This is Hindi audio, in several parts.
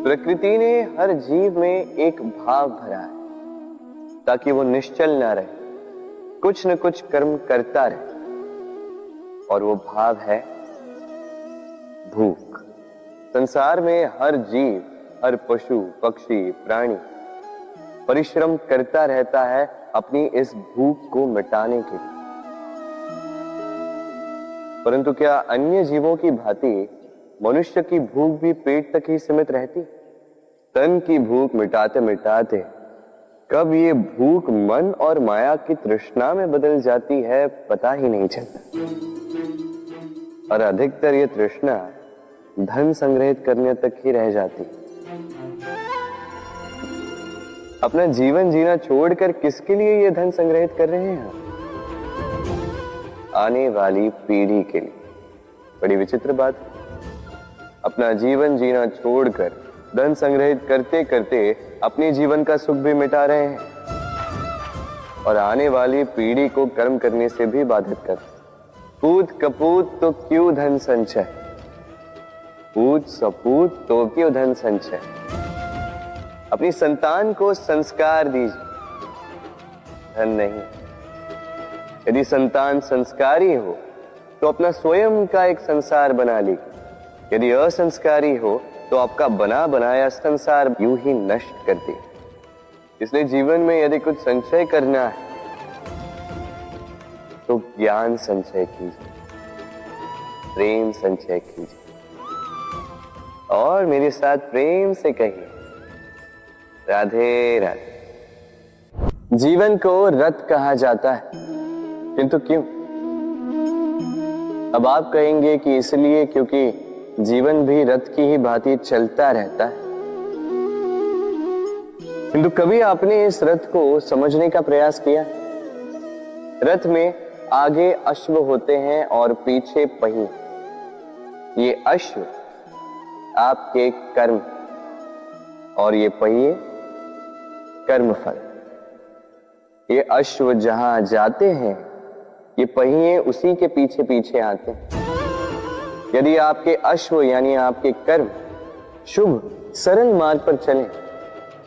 प्रकृति ने हर जीव में एक भाव भरा है ताकि वो निश्चल ना रहे, कुछ न कुछ कर्म करता रहे। और वो भाव है भूख। संसार में हर जीव, हर पशु पक्षी प्राणी परिश्रम करता रहता है अपनी इस भूख को मिटाने के लिए। परंतु क्या अन्य जीवों की भांति मनुष्य की भूख भी पेट तक ही सीमित रहती? तन की भूख मिटाते मिटाते कब ये भूख मन और माया की तृष्णा में बदल जाती है पता ही नहीं चलता। और अधिकतर ये तृष्णा धन संग्रहित करने तक ही रह जाती। अपना जीवन जीना छोड़कर किसके लिए ये धन संग्रहित कर रहे हैं? आने वाली पीढ़ी के लिए। बड़ी विचित्र बात। अपना जीवन जीना छोड़कर धन संग्रहित करते करते अपने जीवन का सुख भी मिटा रहे हैं और आने वाली पीढ़ी को कर्म करने से भी बाधित करते। पूत कपूत तो क्यों धन संचय, पूत सपूत तो क्यों धन संचय। अपनी संतान को संस्कार दीजिए, धन नहीं। यदि संतान संस्कारी हो तो अपना स्वयं का एक संसार बना लीजिए। यदि असंस्कारी हो तो आपका बना बनाया संसार यूं ही नष्ट कर दे। इसलिए जीवन में यदि कुछ संचय करना है तो ज्ञान संचय कीजिए, प्रेम संचय कीजिए और मेरे साथ प्रेम से कहिए राधे राधे। जीवन को रथ कहा जाता है, किंतु क्यों? अब आप कहेंगे कि इसलिए क्योंकि जीवन भी रथ की ही भांति चलता रहता है। किंतु कभी आपने इस रथ को समझने का प्रयास किया? रथ में आगे अश्व होते हैं और पीछे पहिए। ये अश्व आपके कर्म और ये पहिए कर्मफल। ये अश्व जहां जाते हैं ये पहिए उसी के पीछे पीछे आते हैं। यदि आपके अश्व यानी आपके कर्म शुभ सरल मार्ग पर चले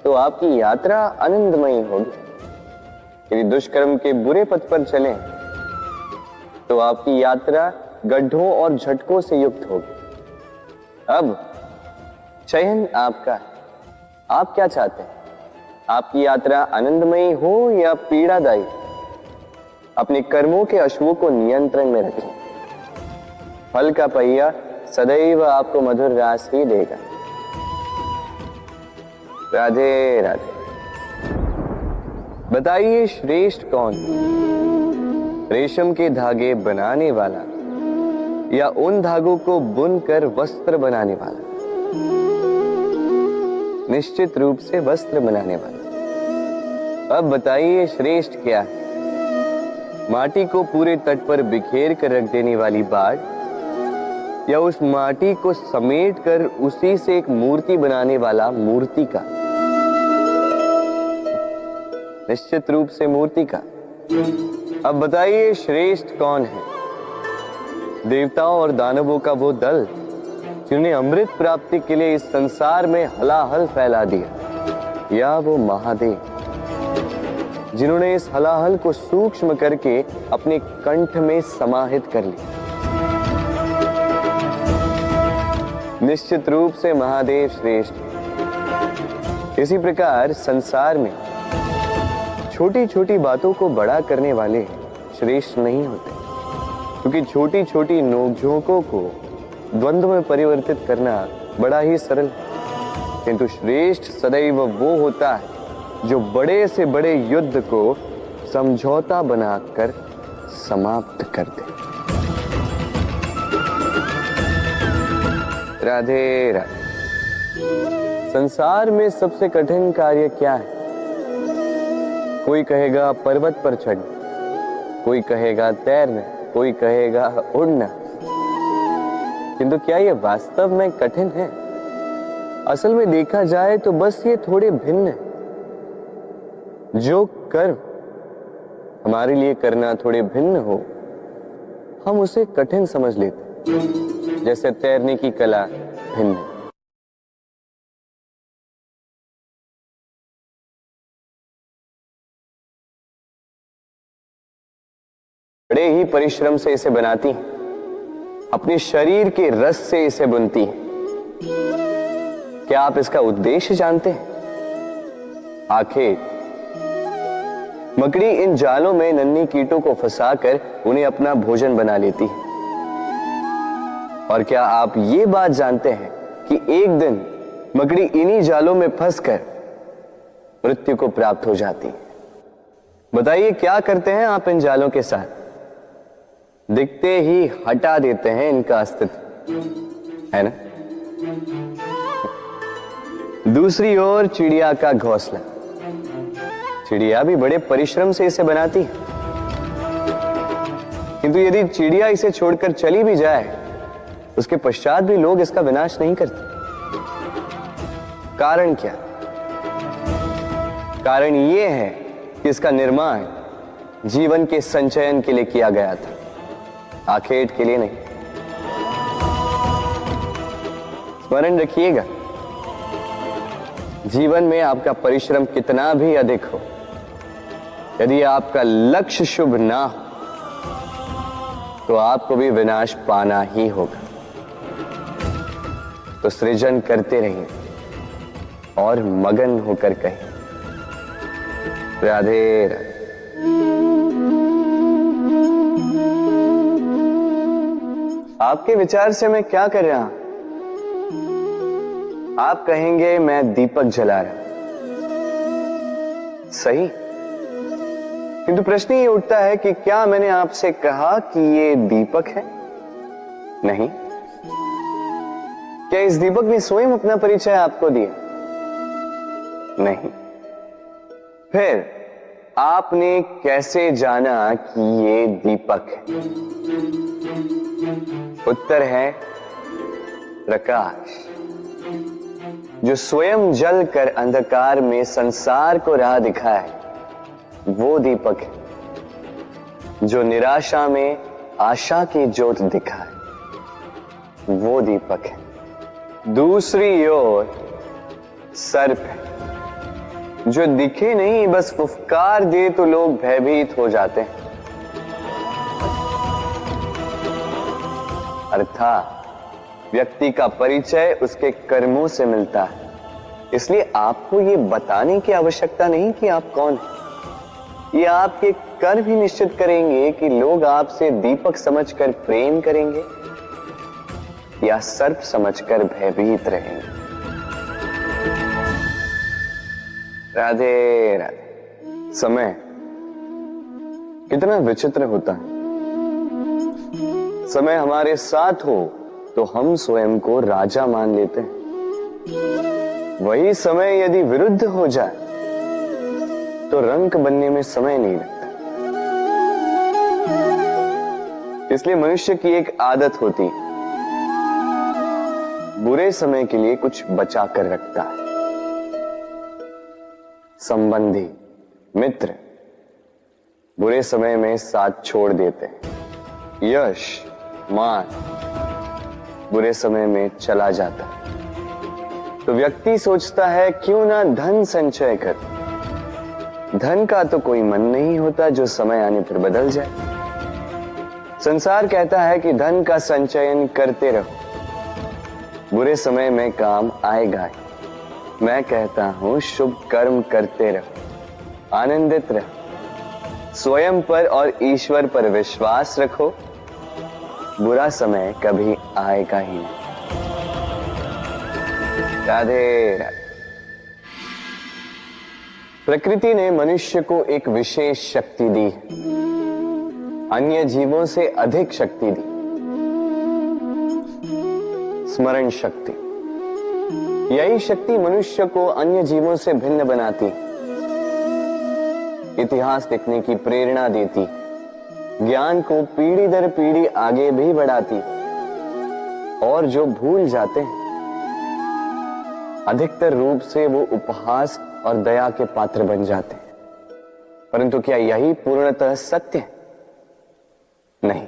तो आपकी यात्रा आनंदमयी होगी। यदि दुष्कर्म के बुरे पथ पर चलें तो आपकी यात्रा गड्ढों और झटकों से युक्त होगी। अब चयन आपका है, आप क्या चाहते हैं? आपकी यात्रा आनंदमयी हो या पीड़ादायी? अपने कर्मों के अश्वों को नियंत्रण में रखें। फल का पहिया सदैव आपको मधुर रास ही देगा। राधे राधे। बताइए श्रेष्ठ कौन? रेशम के धागे बनाने वाला या उन धागों को बुनकर वस्त्र बनाने वाला? निश्चित रूप से वस्त्र बनाने वाला। अब बताइए श्रेष्ठ क्या है? माटी को पूरे तट पर बिखेर कर रख देने वाली बाढ़ या उस माटी को समेट कर उसी से एक मूर्ति बनाने वाला मूर्ति का? निश्चित रूप से मूर्ति का। अब बताइए श्रेष्ठ कौन है? देवताओं और दानवों का वो दल जिन्हें अमृत प्राप्ति के लिए इस संसार में हलाहल फैला दिया, या वो महादेव जिन्होंने इस हलाहल को सूक्ष्म करके अपने कंठ में समाहित कर लिया? निश्चित रूप से महादेव श्रेष्ठ। इसी प्रकार संसार में छोटी छोटी बातों को बड़ा करने वाले श्रेष्ठ नहीं होते, क्योंकि छोटी छोटी नोकझोंकों को द्वंद्व में परिवर्तित करना बड़ा ही सरल है। किंतु श्रेष्ठ सदैव वो होता है जो बड़े से बड़े युद्ध को समझौता बनाकर समाप्त कर दे। राधे राधे। संसार में सबसे कठिन कार्य क्या है? कोई कहेगा पर्वत पर चढ़ना, कोई कहेगा तैरना, कोई कहेगा उड़ना। किंतु क्या ये वास्तव में कठिन है? असल में देखा जाए तो बस ये थोड़े भिन्न है। जो कर्म हमारे लिए करना थोड़े भिन्न हो हम उसे कठिन समझ लेते, जैसे तैरने की कला भिन्न है। बड़े ही परिश्रम से इसे बनाती हैं, अपने शरीर के रस से इसे बुनती हैं। क्या आप इसका उद्देश्य जानते हैं? आखिर मकड़ी इन जालों में नन्ही कीटों को फंसाकर उन्हें अपना भोजन बना लेती है। और क्या आप ये बात जानते हैं कि एक दिन मकड़ी इन्हीं जालों में फंसकर मृत्यु को प्राप्त हो जाती है? बताइए क्या करते हैं आप इन जालों के साथ? दिखते ही हटा देते हैं इनका अस्तित्व, है ना? दूसरी ओर चिड़िया का घोंसला। चिड़िया भी बड़े परिश्रम से इसे बनाती है, किंतु यदि चिड़िया इसे छोड़कर चली भी जाए, उसके पश्चात भी लोग इसका विनाश नहीं करते। कारण क्या? कारण यह है कि इसका निर्माण जीवन के संचयन के लिए किया गया था, आखेट के लिए नहीं। स्मरण रखिएगा, जीवन में आपका परिश्रम कितना भी अधिक हो, यदि आपका लक्ष्य शुभ ना हो तो आपको भी विनाश पाना ही होगा। तो सृजन करते रहिए और मगन होकर कहिए राधे राधे। आपके विचार से मैं क्या कर रहा हूं? आप कहेंगे मैं दीपक जला रहा। सही, किंतु प्रश्न ये उठता है कि क्या मैंने आपसे कहा कि ये दीपक है? नहीं। क्या इस दीपक ने स्वयं अपना परिचय आपको दिया? नहीं। फिर आपने कैसे जाना कि ये दीपक है? उत्तर है प्रकाश, जो स्वयं जलकर अंधकार में संसार को राह दिखाए, वो दीपक है। जो निराशा में आशा की ज्योत दिखाए, वो दीपक है। दूसरी ओर सर्प है, जो दिखे नहीं, बस फुफकार दे तो लोग भयभीत हो जाते हैं। अर्थात व्यक्ति का परिचय उसके कर्मों से मिलता है, इसलिए आपको यह बताने की आवश्यकता नहीं कि आप कौन हैं। ये आपके कर्म ही निश्चित करेंगे कि लोग आपसे दीपक समझकर प्रेम करेंगे या सर्प समझकर भयभीत रहेंगे। राधे राधे। समय कितना विचित्र होता है। समय हमारे साथ हो तो हम स्वयं को राजा मान लेते हैं। वही समय यदि विरुद्ध हो जाए तो रंक बनने में समय नहीं लगता। इसलिए मनुष्य की एक आदत होती है, बुरे समय के लिए कुछ बचा कर रखता है। संबंधी, मित्र बुरे समय में साथ छोड़ देते हैं। यश, मान बुरे समय में चला जाता है। तो व्यक्ति सोचता है क्यों ना धन संचय कर। धन का तो कोई मन नहीं होता जो समय आने पर बदल जाए। संसार कहता है कि धन का संचयन करते रहो, बुरे समय में काम आएगा। मैं कहता हूं शुभ कर्म करते रहो, आनंदित रहो, स्वयं पर और ईश्वर पर विश्वास रखो, बुरा समय कभी आएगा ही नहीं। राधे राधे। प्रकृति ने मनुष्य को एक विशेष शक्ति दी है, अन्य जीवों से अधिक शक्ति दी, स्मरण शक्ति। यही शक्ति मनुष्य को अन्य जीवों से भिन्न बनाती, इतिहास लिखने की प्रेरणा देती, ज्ञान को पीढ़ी दर पीढ़ी आगे भी बढ़ाती। और जो भूल जाते हैं अधिकतर रूप से वो उपहास और दया के पात्र बन जाते हैं। परंतु क्या यही पूर्णतः सत्य है? नहीं।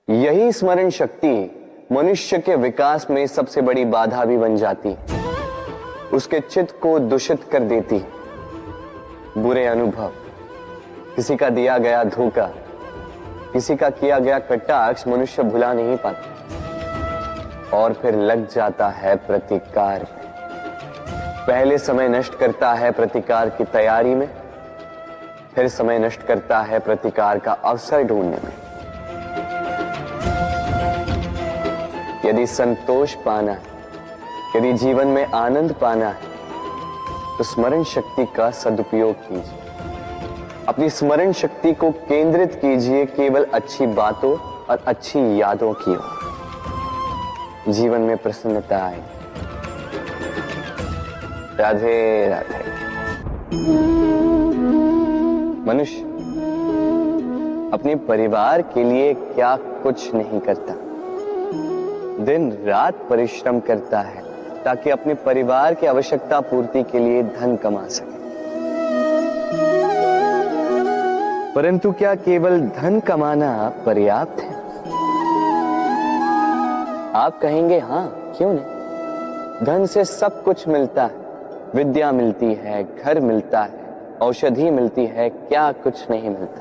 यही स्मरण शक्ति मनुष्य के विकास में सबसे बड़ी बाधा भी बन जाती है, उसके चित्त को दूषित कर देती है। बुरे अनुभव, किसी का दिया गया धोखा, किसी का किया गया कटाक्ष मनुष्य भुला नहीं पाता और फिर लग जाता है प्रतिकार में। पहले समय नष्ट करता है प्रतिकार की तैयारी में, फिर समय नष्ट करता है प्रतिकार का अवसर ढूंढने में। यदि संतोष पाना है, यदि जीवन में आनंद पाना है, तो स्मरण शक्ति का सदुपयोग कीजिए। अपनी स्मरण शक्ति को केंद्रित कीजिए केवल अच्छी बातों और अच्छी यादों की ओर। जीवन में प्रसन्नता आए। राधे राधे। मनुष्य अपने परिवार के लिए क्या कुछ नहीं करता, दिन रात परिश्रम करता है ताकि अपने परिवार की आवश्यकता पूर्ति के लिए धन कमा सके। परंतु क्या केवल धन कमाना पर्याप्त है? आप कहेंगे हाँ, क्यों नहीं। धन से सब कुछ मिलता है, विद्या मिलती है, घर मिलता है, औषधि मिलती है, क्या कुछ नहीं मिलता।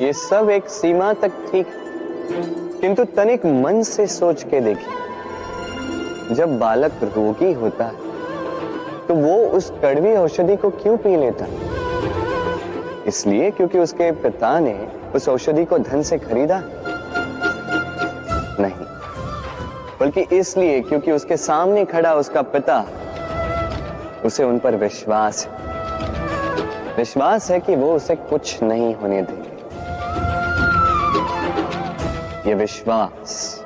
ये सब एक सीमा तक ठीक है, किंतु तनिक मन से सोच के देखिए, जब बालक रोगी होता है तो वो उस कड़वी औषधि को क्यों पी लेता? इसलिए क्योंकि उसके पिता ने उस औषधि को धन से खरीदा? नहीं, बल्कि इसलिए क्योंकि उसके सामने खड़ा उसका पिता, उसे उन पर विश्वास है। विश्वास है कि वो उसे कुछ नहीं होने देंगे। ये विश्वास,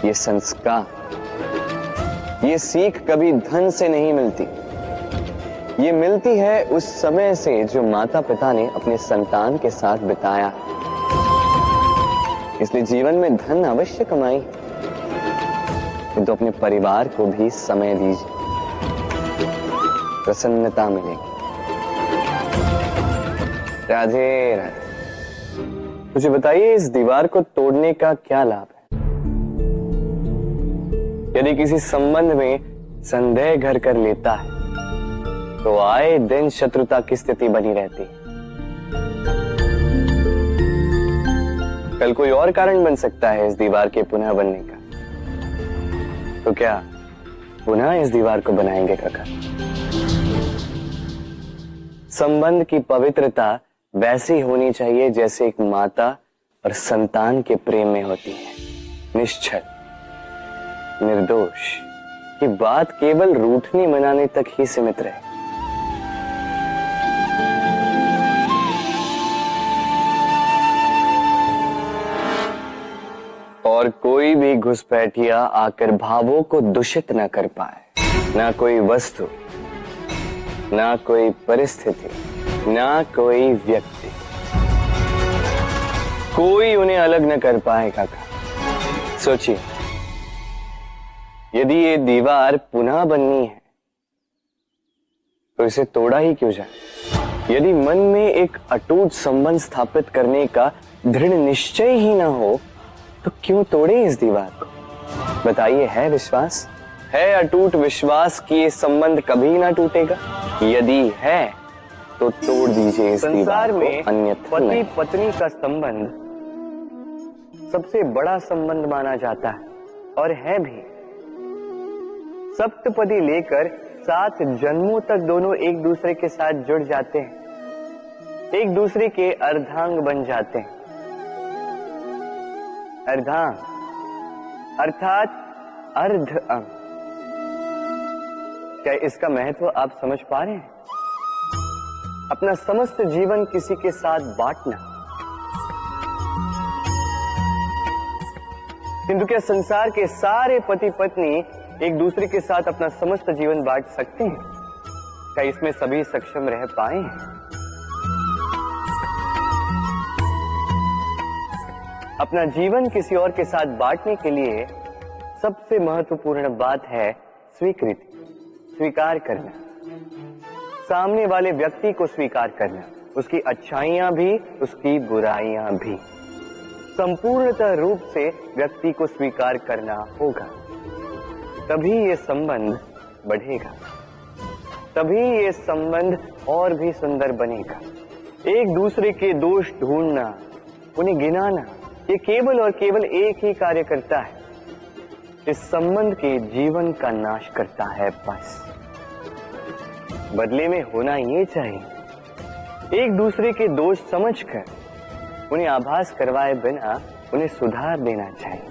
ये संस्कार, ये सीख कभी धन से नहीं मिलती। ये मिलती है उस समय से जो माता पिता ने अपने संतान के साथ बिताया। इसलिए जीवन में धन अवश्य कमाई, किंतु अपने परिवार को भी समय दीजिए, प्रसन्नता मिलेगी। राधे राधे। मुझे बताइए, इस दीवार को तोड़ने का क्या लाभ है? यदि किसी संबंध में संदेह घर कर लेता है तो आए दिन शत्रुता की स्थिति बनी रहती है। कल कोई और कारण बन सकता है इस दीवार के पुनः बनने का। तो क्या पुनः इस दीवार को बनाएंगे काका? संबंध की पवित्रता वैसी होनी चाहिए जैसे एक माता और संतान के प्रेम में होती है, निश्चल, निर्दोष, कि बात केवल रूठने मनाने तक ही सीमित रहे। और कोई भी घुसपैठिया आकर भावों को दूषित न कर पाए। ना कोई वस्तु, ना कोई परिस्थिति, ना कोई व्यक्ति, कोई उन्हें अलग न कर पाए काका। सोचिए, यदि ये दीवार पुनः बननी है तो इसे तोड़ा ही क्यों जाए? यदि मन में एक अटूट संबंध स्थापित करने का दृढ़ निश्चय ही ना हो तो क्यों तोड़े इस दीवार को? बताइए, है विश्वास, है अटूट विश्वास कि ये संबंध कभी ना टूटेगा? यदि है तो तोड़ दीजिए इस दीवार को, अन्यथा पति पत्नी का संबंध सबसे बड़ा संबंध माना जाता है और है भी। सप्तपदी लेकर 7 जन्मों तक दोनों एक दूसरे के साथ जुड़ जाते हैं, एक दूसरे के अर्धांग बन जाते हैं। अर्धांग अर्थात अर्ध अंग। क्या इसका महत्व आप समझ पा रहे हैं? अपना समस्त जीवन किसी के साथ बांटना। किंतु क्या संसार के सारे पति पत्नी एक दूसरे के साथ अपना समस्त जीवन बांट सकते हैं? क्या इसमें सभी सक्षम रह पाए हैं? अपना जीवन किसी और के साथ बांटने के लिए सबसे महत्वपूर्ण बात है स्वीकृति, स्वीकार करना, सामने वाले व्यक्ति को स्वीकार करना, उसकी अच्छाइयां भी, उसकी बुराइयां भी। संपूर्णतः रूप से व्यक्ति को स्वीकार करना होगा, तभी ये संबंध बढ़ेगा, तभी ये संबंध और भी सुंदर बनेगा। एक दूसरे के दोष ढूंढना, उन्हें गिनाना, ये केवल और केवल एक ही कार्य करता है, इस संबंध के जीवन का नाश करता है। बस बदले में होना ये चाहिए, एक दूसरे के दोष समझकर उन्हें आभास करवाए बिना उन्हें सुधार देना चाहिए,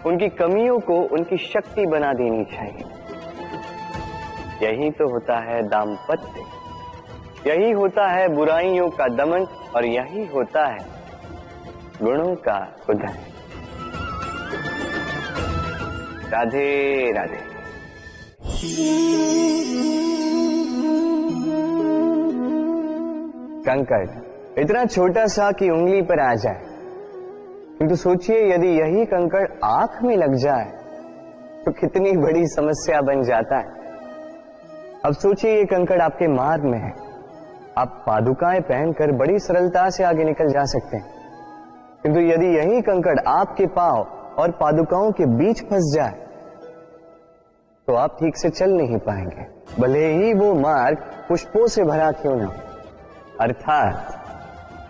उनकी कमियों को उनकी शक्ति बना देनी चाहिए। यही तो होता है दाम्पत्य, यही होता है बुराइयों का दमन, और यही होता है गुणों का उदय। राधे राधे। कंकड़ इतना छोटा सा कि उंगली पर आ जाए, किंतु सोचिए यदि यही कंकड़ आंख में लग जाए तो कितनी बड़ी समस्या बन जाता है। अब सोचिए ये कंकड़ आपके मार्ग में है, आप पादुकाएं पहनकर बड़ी सरलता से आगे निकल जा सकते हैं, किंतु यदि यही कंकड़ आपके पांव और पादुकाओं के बीच फंस जाए तो आप ठीक से चल नहीं पाएंगे, भले ही वो मार्ग पुष्पों से भरा क्यों ना हो। अर्थात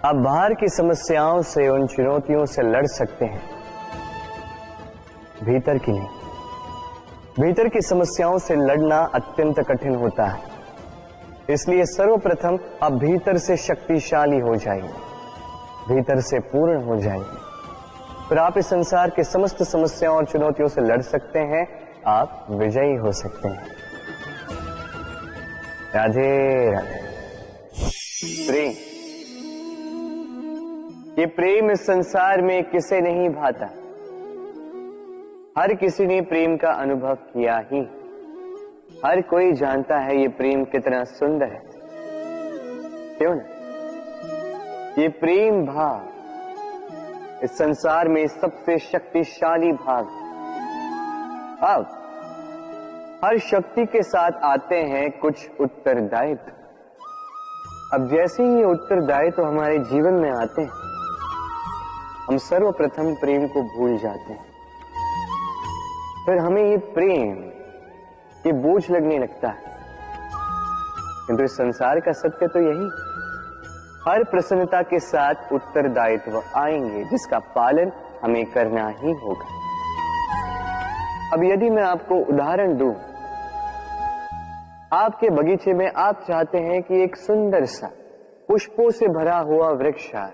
आप बाहर की समस्याओं से, उन चुनौतियों से लड़ सकते हैं, भीतर की नहीं। भीतर की समस्याओं से लड़ना अत्यंत कठिन होता है, इसलिए सर्वप्रथम आप भीतर से शक्तिशाली हो जाइए, भीतर से पूर्ण हो जाइए, फिर आप इस संसार के समस्त समस्याओं और चुनौतियों से लड़ सकते हैं, आप विजयी हो सकते हैं। राधे राधे। प्रेम, ये प्रेम इस संसार में किसे नहीं भाता, हर किसी ने प्रेम का अनुभव किया ही, हर कोई जानता है ये प्रेम कितना सुंदर है, क्यों ना? ये प्रेम भाव इस संसार में सबसे शक्तिशाली भाव। अब हर शक्ति के साथ आते हैं कुछ उत्तरदायित्व। अब जैसे ही ये उत्तरदायित्व हमारे जीवन में आते हैं, हम सर्वप्रथम प्रेम को भूल जाते हैं, फिर हमें ये प्रेम, ये बोझ लगने लगता है। किंतु इस संसार का सत्य तो यही, हर प्रसन्नता के साथ उत्तरदायित्व आएंगे जिसका पालन हमें करना ही होगा। अब यदि मैं आपको उदाहरण दूं, आपके बगीचे में आप चाहते हैं कि एक सुंदर सा पुष्पों से भरा हुआ वृक्ष आए,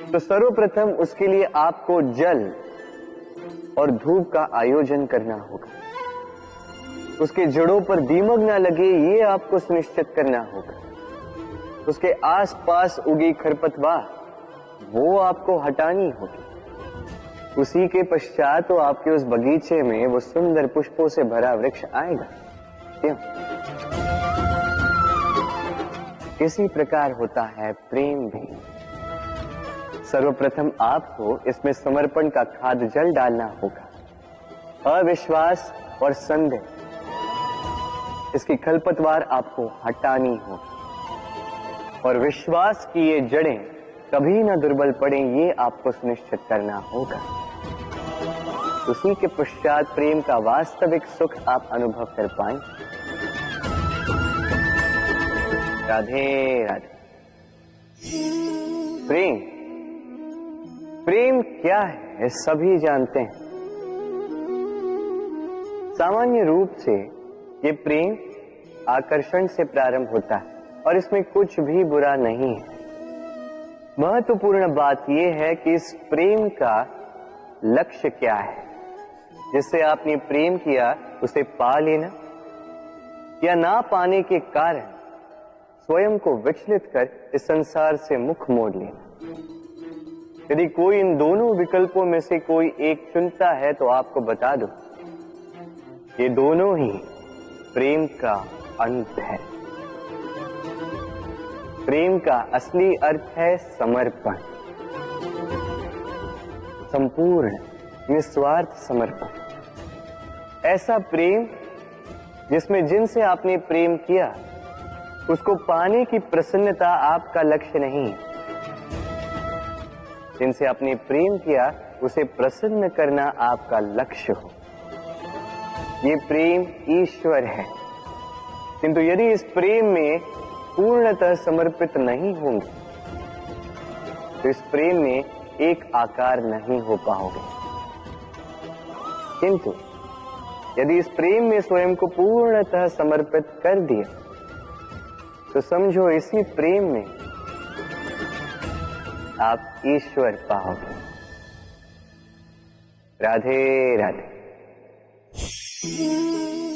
तो सर्वप्रथम उसके लिए आपको जल और धूप का आयोजन करना होगा, उसके जड़ों पर दीमक ना लगे ये आपको सुनिश्चित करना होगा, उसके आसपास उगी खरपतवार वो आपको हटानी होगी, उसी के पश्चात तो आपके उस बगीचे में वो सुंदर पुष्पों से भरा वृक्ष आएगा। क्यों? इसी प्रकार होता है प्रेम भी। सर्वप्रथम आपको इसमें समर्पण का खाद जल डालना होगा, अविश्वास और संदेह, इसकी खरपतवार आपको हटानी होगी, और विश्वास की ये जड़ें कभी ना दुर्बल पड़ें ये आपको सुनिश्चित करना होगा। उसी के पश्चात प्रेम का वास्तविक सुख आप अनुभव कर पाएंगे। राधे राधे। प्रेम, प्रेम क्या है सभी जानते हैं। सामान्य रूप से ये प्रेम आकर्षण से प्रारंभ होता है और इसमें कुछ भी बुरा नहीं है। महत्वपूर्ण बात यह है कि इस प्रेम का लक्ष्य क्या है, जिससे आपने प्रेम किया उसे पा लेना या ना पाने के कारण स्वयं को विचलित कर इस संसार से मुख मोड़ लेना। यदि कोई इन दोनों विकल्पों में से कोई एक चुनता है तो आपको बता दो, ये दोनों ही प्रेम का अंत है। प्रेम का असली अर्थ है समर्पण, संपूर्ण निस्वार्थ समर्पण। ऐसा प्रेम जिसमें जिनसे आपने प्रेम किया उसको पाने की प्रसन्नता आपका लक्ष्य नहीं, जिनसे आपने प्रेम किया उसे प्रसन्न करना आपका लक्ष्य हो। ये प्रेम ईश्वर है, किंतु यदि इस प्रेम में पूर्णतः समर्पित नहीं होंगे तो इस प्रेम में एक आकार नहीं हो पाओगे। किंतु यदि इस प्रेम में स्वयं को पूर्णतः समर्पित कर दिया तो समझो इसी प्रेम में आप ईश्वर पाओगे। राधे राधे।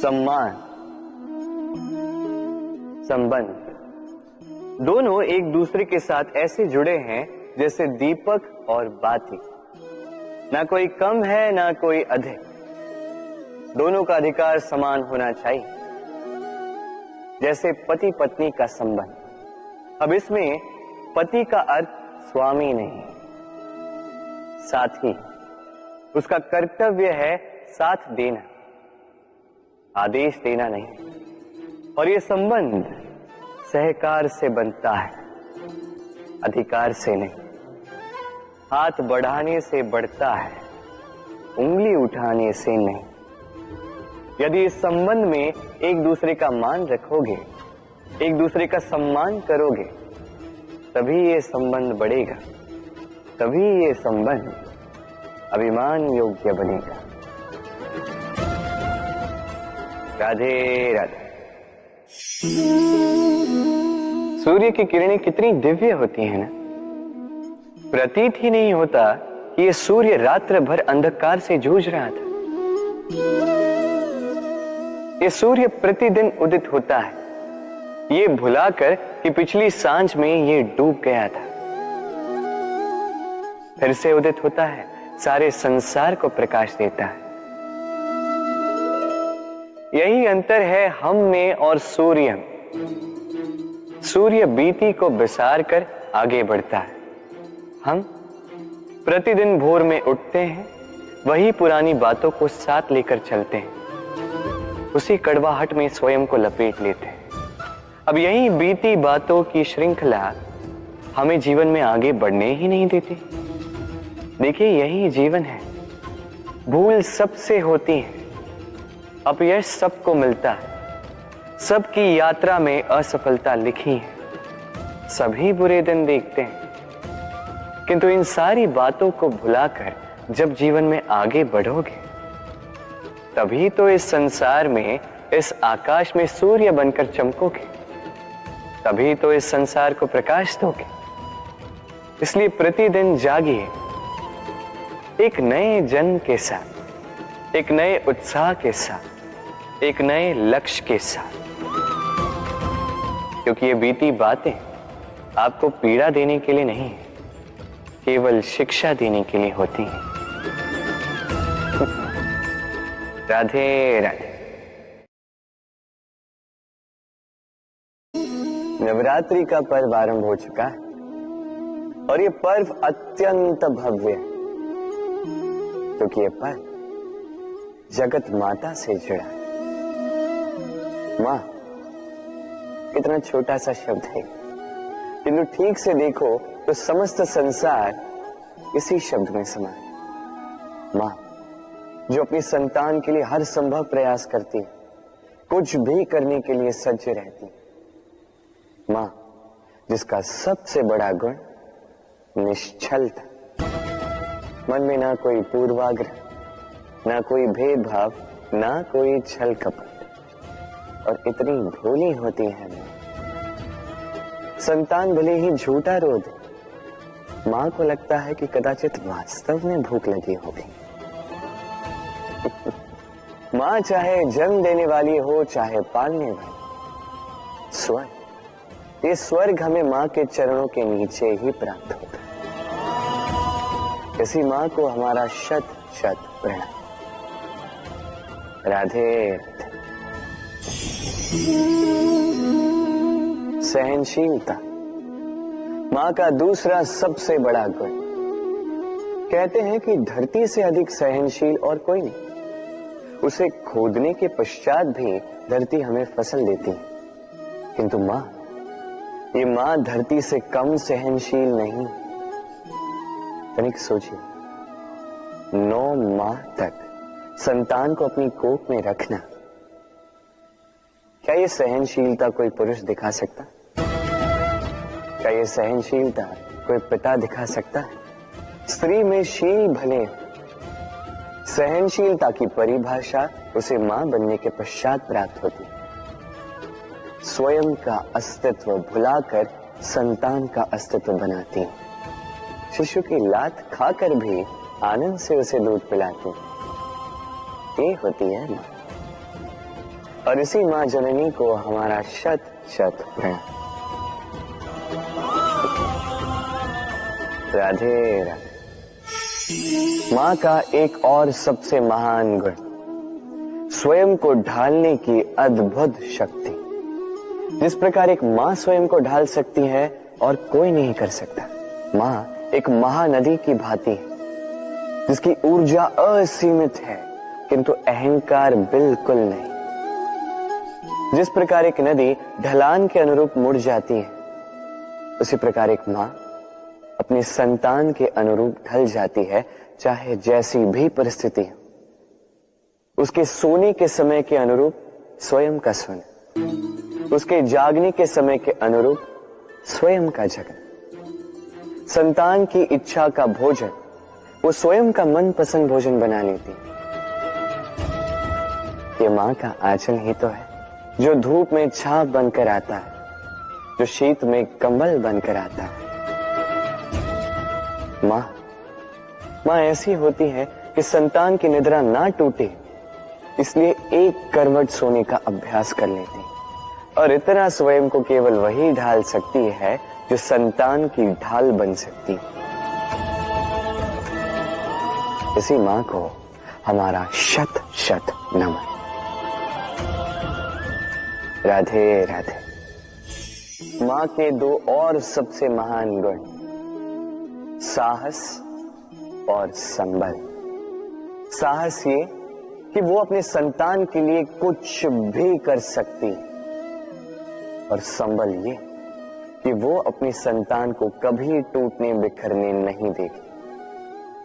सम्मान, संबंध दोनों एक दूसरे के साथ ऐसे जुड़े हैं जैसे दीपक और बाती। ना कोई कम है ना कोई अधिक, दोनों का अधिकार समान होना चाहिए, जैसे पति पत्नी का संबंध। अब इसमें पति का अर्थ स्वामी नहीं, साथी। उसका कर्तव्य है साथ देना, आदेश देना नहीं। और ये संबंध सहकार से बनता है, अधिकार से नहीं। हाथ बढ़ाने से बढ़ता है, उंगली उठाने से नहीं। यदि इस संबंध में एक दूसरे का मान रखोगे, एक दूसरे का सम्मान करोगे, तभी ये संबंध बढ़ेगा, तभी ये संबंध अभिमान योग्य बनेगा। राधे राधे। सूर्य की किरणें कितनी दिव्य होती हैं ना। प्रतीत ही नहीं होता कि ये सूर्य रात्र भर अंधकार से जूझ रहा था। ये सूर्य प्रतिदिन उदित होता है, ये भुलाकर कि पिछली सांझ में ये डूब गया था। फिर से उदित होता है, सारे संसार को प्रकाश देता है। यही अंतर है हम में और सूर्य में। सूर्य बीती को बिसार कर आगे बढ़ता है, हम प्रतिदिन भोर में उठते हैं, वही पुरानी बातों को साथ लेकर चलते हैं, उसी कड़वाहट में स्वयं को लपेट लेते हैं। अब यही बीती बातों की श्रृंखला हमें जीवन में आगे बढ़ने ही नहीं देती। देखिए, यही जीवन है। भूल सबसे होती है, अपयश सबको मिलता है, सबकी यात्रा में असफलता लिखी है, सभी बुरे दिन देखते हैं। किंतु इन सारी बातों को भुलाकर जब जीवन में आगे बढ़ोगे, तभी तो इस संसार में, इस आकाश में सूर्य बनकर चमकोगे, तभी तो इस संसार को प्रकाश दोगे। इसलिए प्रतिदिन जागिए, एक नए जन्म के साथ, एक नए उत्साह के साथ, एक नए लक्ष्य के साथ। क्योंकि ये बीती बातें आपको पीड़ा देने के लिए नहीं, केवल शिक्षा देने के लिए होती हैं। राधे राधे। नवरात्रि का पर्व आरंभ हो चुका है और ये पर्व अत्यंत भव्य है, क्योंकि ये पर्व जगत माता से जुड़ा है। मां कितना छोटा सा शब्द है, किंतु ठीक से देखो तो समस्त संसार इसी शब्द में समा है। मां जो अपनी संतान के लिए हर संभव प्रयास करती है, कुछ भी करने के लिए सज्ज रहती है। मां जिसका सबसे बड़ा गुण निश्चलता, मन में ना कोई पूर्वाग्रह, ना कोई भेदभाव, ना कोई छल कपट, और इतनी भोली होती है मां। संतान भले ही झूठा रो दे, मां को लगता है कि कदाचित वास्तव में भूख लगी होगी। मां चाहे जन्म देने वाली हो, चाहे पालने वाली, स्वर्ग, ये स्वर्ग हमें मां के चरणों के नीचे ही प्राप्त होता है। इसी मां को हमारा शत शत प्रणाम। राधे राधे। सहनशीलता मां का दूसरा सबसे बड़ा गुण। कहते हैं कि धरती से अधिक सहनशील और कोई नहीं। उसे खोदने के पश्चात भी धरती हमें फसल देती है, किंतु मां, ये मां धरती से कम सहनशील नहीं। तनिक सोचिए, 9 माह तक संतान को अपनी कोख में रखना, क्या ये सहनशीलता कोई पुरुष दिखा सकता? क्या ये सहनशीलता कोई पिता दिखा सकता है? स्त्री में शील भले, सहनशीलता की परिभाषा उसे मां बनने के पश्चात प्राप्त होती है। स्वयं का अस्तित्व भुलाकर संतान का अस्तित्व बनाती है। शिशु की लात खाकर भी आनंद से उसे दूध पिलाती है। ये होती है मां। और इसी मां जननी को हमारा शत शत प्रणाम। राधे राधे। मां का एक और सबसे महान गुण, स्वयं को ढालने की अद्भुत शक्ति। जिस प्रकार एक मां स्वयं को ढाल सकती है और कोई नहीं कर सकता। मां एक महानदी की भांति है जिसकी ऊर्जा असीमित है किंतु अहंकार बिल्कुल नहीं। जिस प्रकार एक नदी ढलान के अनुरूप मुड़ जाती है, उसी प्रकार एक मां अपने संतान के अनुरूप ढल जाती है, चाहे जैसी भी परिस्थिति हो। उसके सोने के समय के अनुरूप स्वयं का सोना, उसके जागने के समय के अनुरूप स्वयं का जगना। संतान की इच्छा का भोजन वो स्वयं का मनपसंद भोजन बना लेती है। ये मां का आंचल ही तो है जो धूप में छाप बनकर आता है, जो शीत में कंबल बनकर आता है। मां ऐसी होती है कि संतान की निद्रा ना टूटे, इसलिए एक करवट सोने का अभ्यास कर लेती है। और इतना स्वयं को केवल वही ढाल सकती है जो संतान की ढाल बन सकती है। इसी मां को हमारा शत शत नमन। राधे राधे। मां के दो और सबसे महान गुण, साहस और संबल। साहस ये कि वो अपने संतान के लिए कुछ भी कर सकती, और संबल ये कि वो अपनी संतान को कभी टूटने बिखरने नहीं देगी।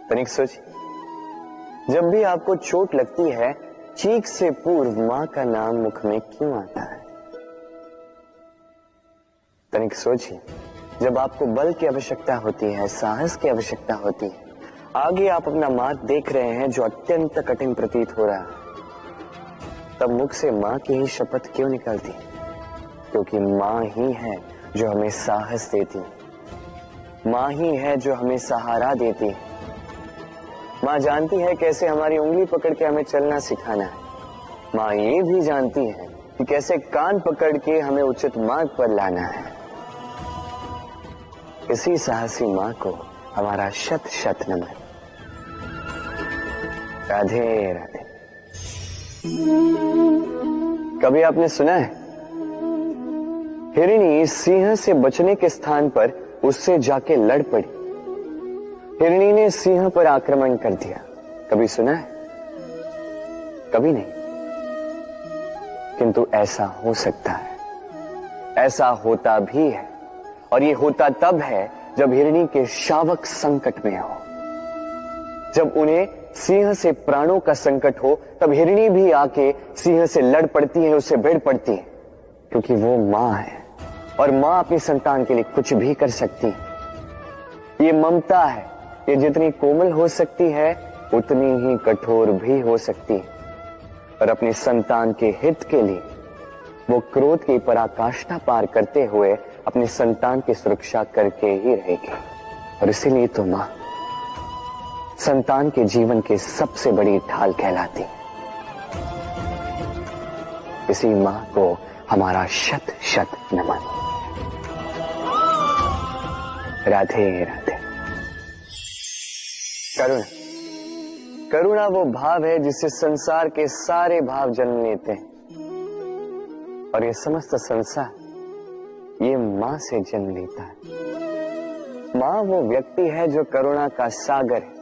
तनिक सोचिए, जब भी आपको चोट लगती है, चीख से पूर्व मां का नाम मुख में क्यों आता है? तनिक सोचिए, जब आपको बल की आवश्यकता होती है, साहस की आवश्यकता होती है, आगे आप अपना मार्ग देख रहे हैं जो अत्यंत कठिन प्रतीत हो रहा है, तब मुख से मां की ही शपथ क्यों निकलती? क्योंकि मां ही है जो हमें साहस देती है, मां ही है जो हमें सहारा देती है। मां जानती है कैसे हमारी उंगली पकड़ के हमें चलना सिखाना है। मां ये भी जानती है कि कैसे कान पकड़ के हमें उचित मार्ग पर लाना है। इसी साहसी मां को हमारा शत शत नमन। राधे राधे। कभी आपने सुना है, हिरणी सिंह से बचने के स्थान पर उससे जाके लड़ पड़ी। हिरणी ने सिंह पर आक्रमण कर दिया। कभी सुना है? कभी नहीं। किंतु ऐसा हो सकता है, ऐसा होता भी है। और ये होता तब है जब हिरणी के शावक संकट में हो, जब उन्हें सिंह से प्राणों का संकट हो, तब हिरणी भी आके सिंह से लड़ पड़ती है, उससे भिड़ पड़ती है, क्योंकि वो मां है और मां अपनी संतान के लिए कुछ भी कर सकती है। ये ममता है, ये जितनी कोमल हो सकती है उतनी ही कठोर भी हो सकती है। और अपनी संतान के हित के लिए वो क्रोध की पराकाष्ठा पार करते हुए अपनी संतान की सुरक्षा करके ही रहेगी। और इसीलिए तो मां संतान के जीवन की सबसे बड़ी ढाल कहलाती। इसी मां को हमारा शत शत नमन। राधे राधे। करुणा, करुणा वो भाव है जिससे संसार के सारे भाव जन्म लेते हैं, और ये समस्त संसार ये मां से जन्म लेता है। मां वो व्यक्ति है जो करुणा का सागर है।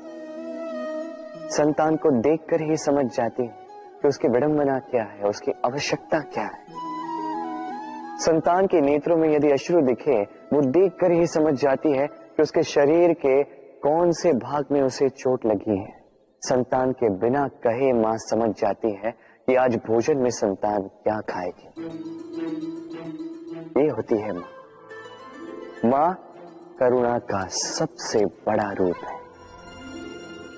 संतान को देखकर ही समझ जाती है कि उसकी विडंबना क्या है, उसकी आवश्यकता क्या है। संतान के नेत्रों में यदि अश्रु दिखे, वो देखकर ही समझ जाती है कि उसके शरीर के कौन से भाग में उसे चोट लगी है। संतान के बिना कहे मां समझ जाती है कि आज भोजन में संतान क्या खाएगी। ये होती है मां। मां करुणा का सबसे बड़ा रूप है।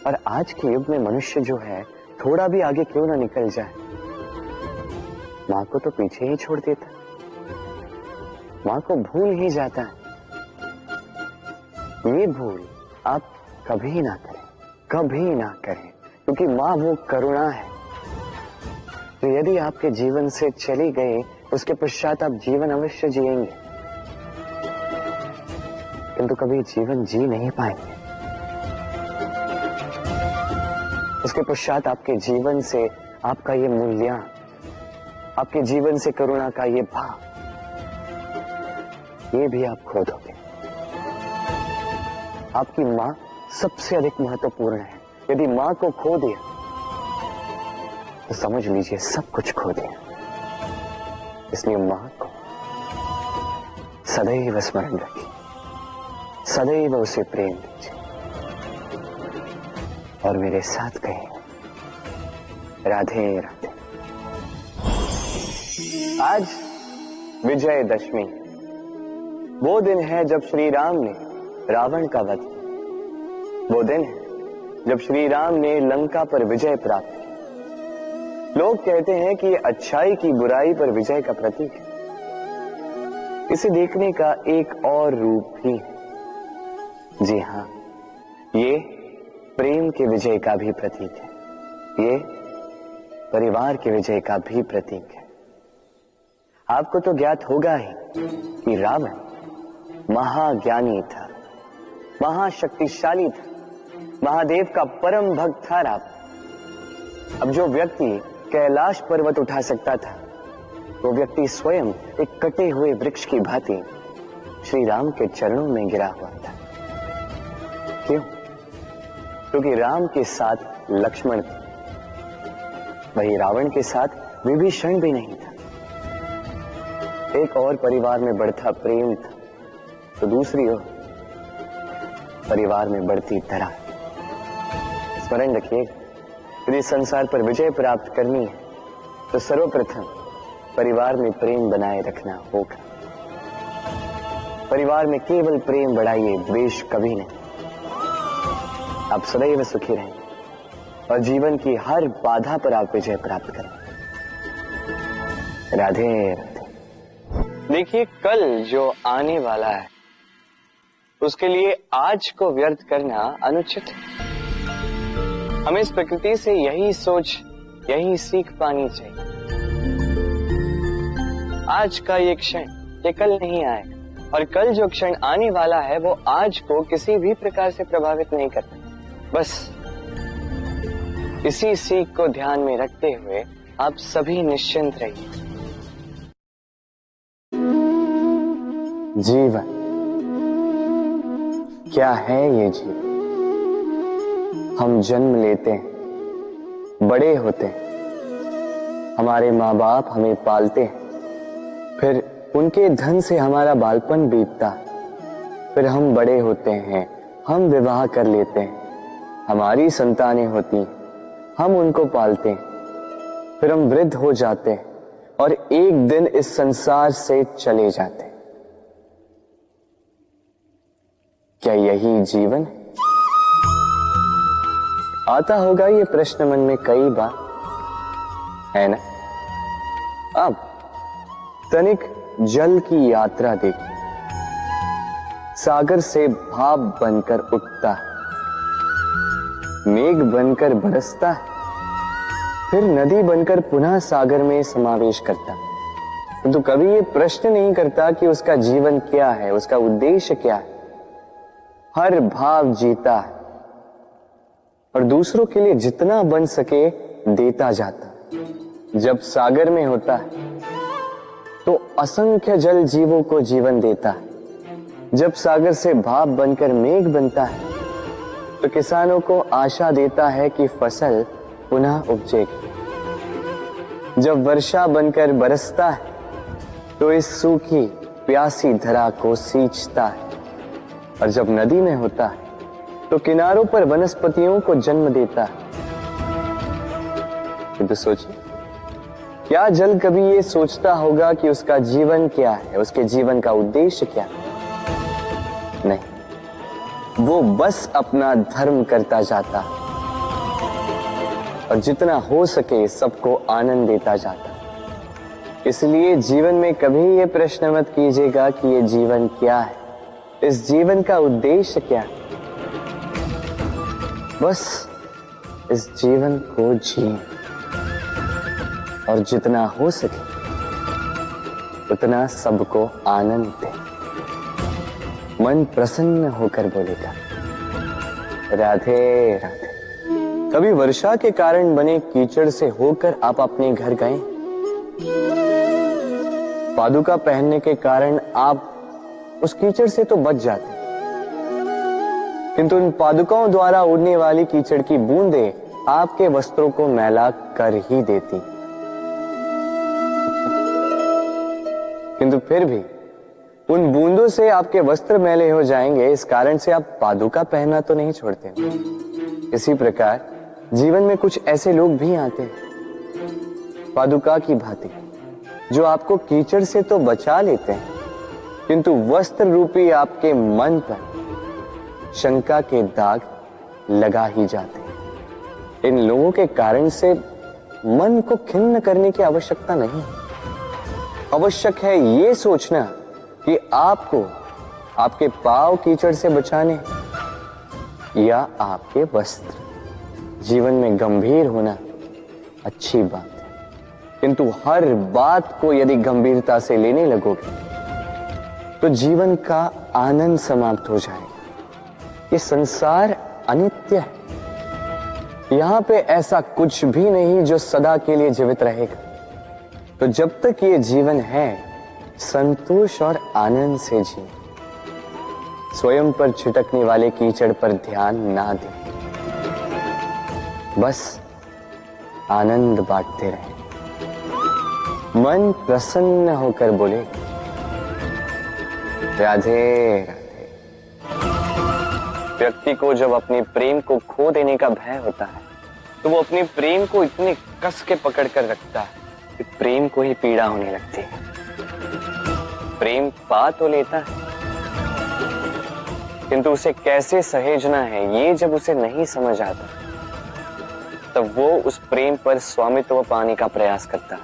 और आज के युग में मनुष्य जो है थोड़ा भी आगे क्यों ना निकल जाए, मां को तो पीछे ही छोड़ देता, मां को भूल ही जाता है। ये भूल आप कभी ना करें, कभी ना करें, क्योंकि मां वो करुणा है तो यदि आपके जीवन से चली गई उसके पश्चात आप जीवन अवश्य जिएंगे, किंतु कभी जीवन जी नहीं पाएंगे। उसके पश्चात आपके जीवन से आपका ये मूल्यांकन, आपके जीवन से करुणा का ये भाव, ये भी आप खो दोगे। आपकी मां सबसे अधिक महत्वपूर्ण है। यदि मां को खो दिया तो समझ लीजिए सब कुछ खो दिया। इसलिए मां को सदैव स्मरण रखिए, सदैव उसे प्रेम दीजिए और मेरे साथ कहें राधे राधे। आज विजयदशमी, वो दिन है जब श्री राम ने रावण का वध किया। वो दिन है जब श्री राम ने लंका पर विजय प्राप्त की। लोग कहते हैं कि ये अच्छाई की बुराई पर विजय का प्रतीक है। इसे देखने का एक और रूप भी है। जी हां, ये प्रेम के विजय का भी प्रतीक है, ये परिवार के विजय का भी प्रतीक है। आपको तो ज्ञात होगा ही कि रावण महाज्ञानी था, महाशक्तिशाली था, महादेव का परम भक्त था रावण। अब जो व्यक्ति कैलाश पर्वत उठा सकता था, वो व्यक्ति स्वयं एक कटे हुए वृक्ष की भांति श्री राम के चरणों में गिरा हुआ था। क्यों? क्योंकि राम के साथ लक्ष्मण था, वही रावण के साथ विभीषण भी नहीं था। एक और परिवार में बढ़ता प्रेम था, तो दूसरी ओर परिवार में बढ़ती दरार। स्मरण रखिए, यदि संसार पर विजय प्राप्त करनी है तो सर्वप्रथम परिवार में प्रेम बनाए रखना होगा। परिवार में केवल प्रेम बढ़ाइए, द्वेष कभी नहीं। आप सदैव सुखी रहें और जीवन की हर बाधा पर आप विजय प्राप्त करें। राधे राधे। देखिए, कल जो आने वाला है उसके लिए आज को व्यर्थ करना अनुचित है। हमें इस प्रकृति से यही सोच, यही सीख पानी चाहिए। आज का ये क्षण ये कल नहीं आएगा, और कल जो क्षण आने वाला है वो आज को किसी भी प्रकार से प्रभावित नहीं करता। बस इसी सीख को ध्यान में रखते हुए आप सभी निश्चिंत रहिए। जीवन क्या है? ये जीवन हम जन्म लेते हैं, बड़े होते हैं, हमारे माँ बाप हमें पालते हैं, फिर उनके धन से हमारा बालपन बीतता, फिर हम बड़े होते हैं, हम विवाह कर लेते हैं, हमारी संतानें होती हैं, हम उनको पालते हैं, फिर हम वृद्ध हो जाते हैं और एक दिन इस संसार से चले जाते हैं। क्या यही जीवन है? आता होगा ये प्रश्न मन में कई बार, है ना? अब तनिक जल की यात्रा देखिए। सागर से भाप बनकर उठता है, मेघ बनकर बरसता है, फिर नदी बनकर पुनः सागर में समावेश करता है। तो कभी ये प्रश्न नहीं करता कि उसका जीवन क्या है, उसका उद्देश्य क्या है। हर भाव जीता है और दूसरों के लिए जितना बन सके देता जाता। जब सागर में होता है तो असंख्य जल जीवों को जीवन देता है। जब सागर से भाप बनकर मेघ बनता है तो किसानों को आशा देता है कि फसल पुनः उपजेगी। जब वर्षा बनकर बरसता है तो इस सूखी प्यासी धरा को सींचता है। और जब नदी में होता है तो किनारों पर वनस्पतियों को जन्म देता है। तो सोचिए, क्या जल कभी ये सोचता होगा कि उसका जीवन क्या है, उसके जीवन का उद्देश्य क्या है? नहीं, वो बस अपना धर्म करता जाता और जितना हो सके सबको आनंद देता जाता। इसलिए जीवन में कभी ये प्रश्न मत कीजिएगा कि ये जीवन क्या है, इस जीवन का उद्देश्य क्या है। बस इस जीवन को जिए और जितना हो सके उतना सबको आनंद दे। मन प्रसन्न होकर बोलेगा राधे राधे। कभी वर्षा के कारण बने कीचड़ से होकर आप अपने घर गए? पादुका पहनने के कारण आप उस कीचड़ से तो बच जाते, किंतु उन पादुकाओं द्वारा उड़ने वाली कीचड़ की बूंदें आपके वस्त्रों को मैला कर ही देती। किंतु फिर भी उन बूंदों से आपके वस्त्र मैले हो जाएंगे, इस कारण से आप पादुका पहनना तो नहीं छोड़ते। इसी प्रकार जीवन में कुछ ऐसे लोग भी आते हैं पादुका की भांति, जो आपको कीचड़ से तो बचा लेते हैं, किंतु वस्त्र रूपी आपके मन पर शंका के दाग लगा ही जाते हैं। इन लोगों के कारण से मन को खिन्न करने की आवश्यकता नहीं। आवश्यक है ये सोचना कि आपको आपके पांव कीचड़ से बचाने या आपके वस्त्र। जीवन में गंभीर होना अच्छी बात है, किंतु हर बात को यदि गंभीरता से लेने लगोगे तो जीवन का आनंद समाप्त हो जाएगा। ये संसार अनित्य है, यहां पे ऐसा कुछ भी नहीं जो सदा के लिए जीवित रहेगा। तो जब तक ये जीवन है, संतोष और आनंद से जिए। स्वयं पर छिटकने वाले कीचड़ पर ध्यान ना दें, बस आनंद बांटते रहें। मन प्रसन्न होकर बोले राधे राधे। व्यक्ति को जब अपने प्रेम को खो देने का भय होता है तो वो अपने प्रेम को इतने कस के पकड़ कर रखता है कि प्रेम को ही पीड़ा होने लगती है। प्रेम पा तो लेता है, किंतु उसे कैसे सहेजना है ये जब उसे नहीं समझ आता, तब वो उस प्रेम पर स्वामित्व पाने का प्रयास करता है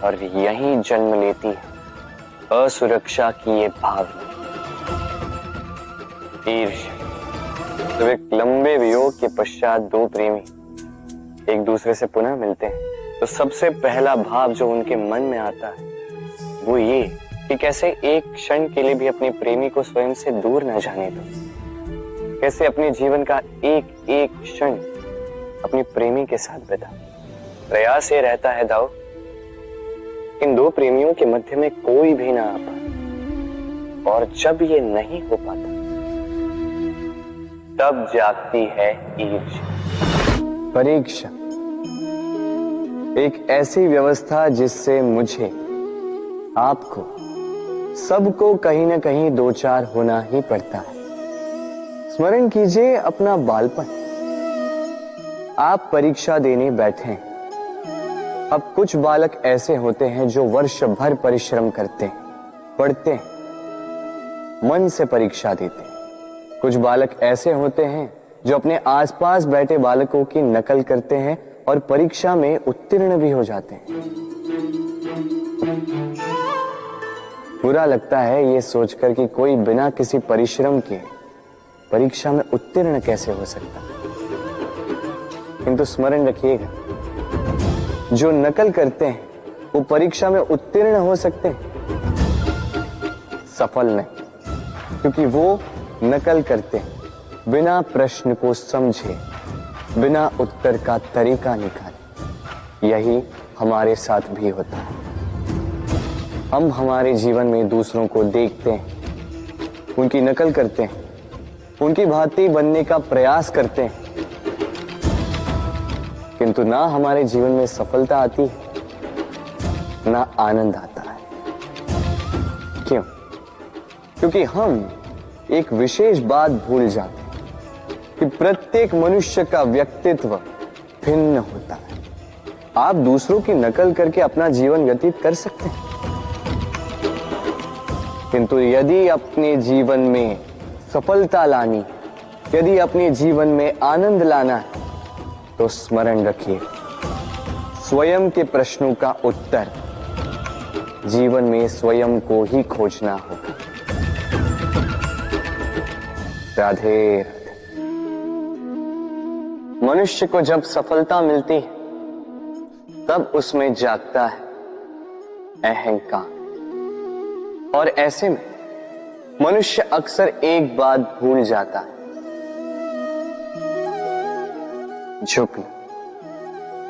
और यहीं जन्म लेती है असुरक्षा की ये भावना, ईर्ष्या। जब एक लंबे वियोग के पश्चात दो प्रेमी एक दूसरे से पुनः मिलते हैं तो सबसे पहला भाव जो उनके मन में आता है वो ये कि कैसे एक क्षण के लिए भी अपने प्रेमी को स्वयं से दूर न जाने दो, कैसे अपने जीवन का एक एक क्षण अपनी प्रेमी के साथ बिता। प्रयास ये रहता है दाऊ, इन दो प्रेमियों के मध्य में कोई भी ना आ पाए, और जब ये नहीं हो पाता तब जागती है ईर्ष्या, परीक्षा। एक ऐसी व्यवस्था जिससे मुझे, आपको, सबको कहीं ना कहीं दो चार होना ही पड़ता है। स्मरण कीजिए अपना बालपन। आप परीक्षा देने बैठे हैं। अब कुछ बालक ऐसे होते हैं जो वर्ष भर परिश्रम करते हैं, पढ़ते हैं, मन से परीक्षा देते हैं। कुछ बालक ऐसे होते हैं जो अपने आसपास बैठे बालकों की नकल करते हैं और परीक्षा में उत्तीर्ण भी हो जाते हैं। बुरा लगता है ये सोचकर कि कोई बिना किसी परिश्रम के परीक्षा में उत्तीर्ण कैसे हो सकता है। किंतु स्मरण रखिएगा, जो नकल करते हैं वो परीक्षा में उत्तीर्ण हो सकते हैं, सफल नहीं, क्योंकि वो नकल करते हैं बिना प्रश्न को समझे, बिना उत्तर का तरीका निकाले। यही हमारे साथ भी होता है। हम हमारे जीवन में दूसरों को देखते हैं, उनकी नकल करते हैं, उनकी भांति बनने का प्रयास करते हैं, किंतु ना हमारे जीवन में सफलता आती है ना आनंद आता है। क्यों? क्योंकि हम एक विशेष बात भूल जाते हैं कि प्रत्येक मनुष्य का व्यक्तित्व भिन्न होता है। आप दूसरों की नकल करके अपना जीवन व्यतीत कर सकते हैं, किंतु यदि अपने जीवन में सफलता लानी, यदि अपने जीवन में आनंद लाना है, तो स्मरण रखिए, स्वयं के प्रश्नों का उत्तर जीवन में स्वयं को ही खोजना होगा। राधे राधे। मनुष्य को जब सफलता मिलती है तब उसमें जागता है अहंकार, और ऐसे में मनुष्य अक्सर एक बात भूल जाता है, झुकना।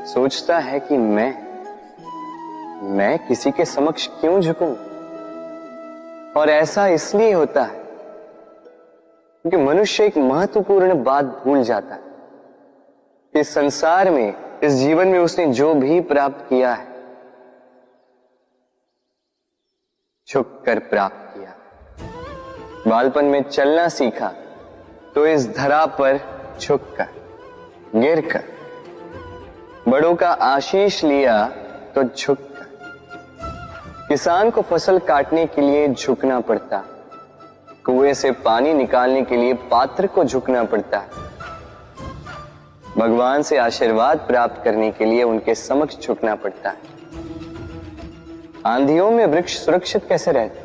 सोचता है कि मैं किसी के समक्ष क्यों झुकूं? और ऐसा इसलिए होता है क्योंकि मनुष्य एक महत्वपूर्ण बात भूल जाता है कि संसार में, इस जीवन में उसने जो भी प्राप्त किया है, झुक कर प्राप्त किया। बालपन में चलना सीखा तो इस धरा पर झुककर, गिरकर। बड़ों का आशीष लिया तो झुककर। किसान को फसल काटने के लिए झुकना पड़ता, कुएं से पानी निकालने के लिए पात्र को झुकना पड़ता है। भगवान से आशीर्वाद प्राप्त करने के लिए उनके समक्ष झुकना पड़ता है। आंधियों में वृक्ष सुरक्षित कैसे रहते?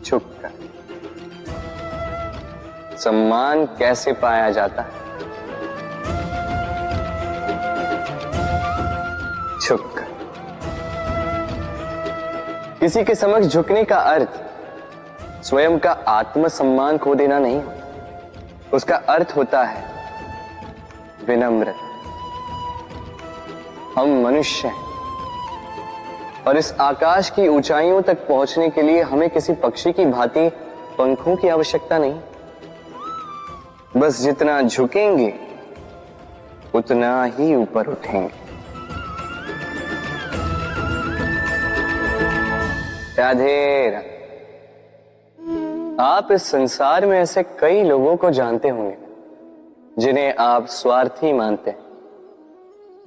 झुककर। सम्मान कैसे पाया जाता है? झुककर। किसी के समक्ष झुकने का अर्थ स्वयं का आत्मसम्मान खो देना नहीं होता। उसका अर्थ होता है विनम्र। हम मनुष्य हैं और इस आकाश की ऊंचाइयों तक पहुंचने के लिए हमें किसी पक्षी की भांति पंखों की आवश्यकता नहीं। बस जितना झुकेंगे उतना ही ऊपर उठेंगे। राधे राधे। आप इस संसार में ऐसे कई लोगों को जानते होंगे जिन्हें आप स्वार्थी मानते हैं,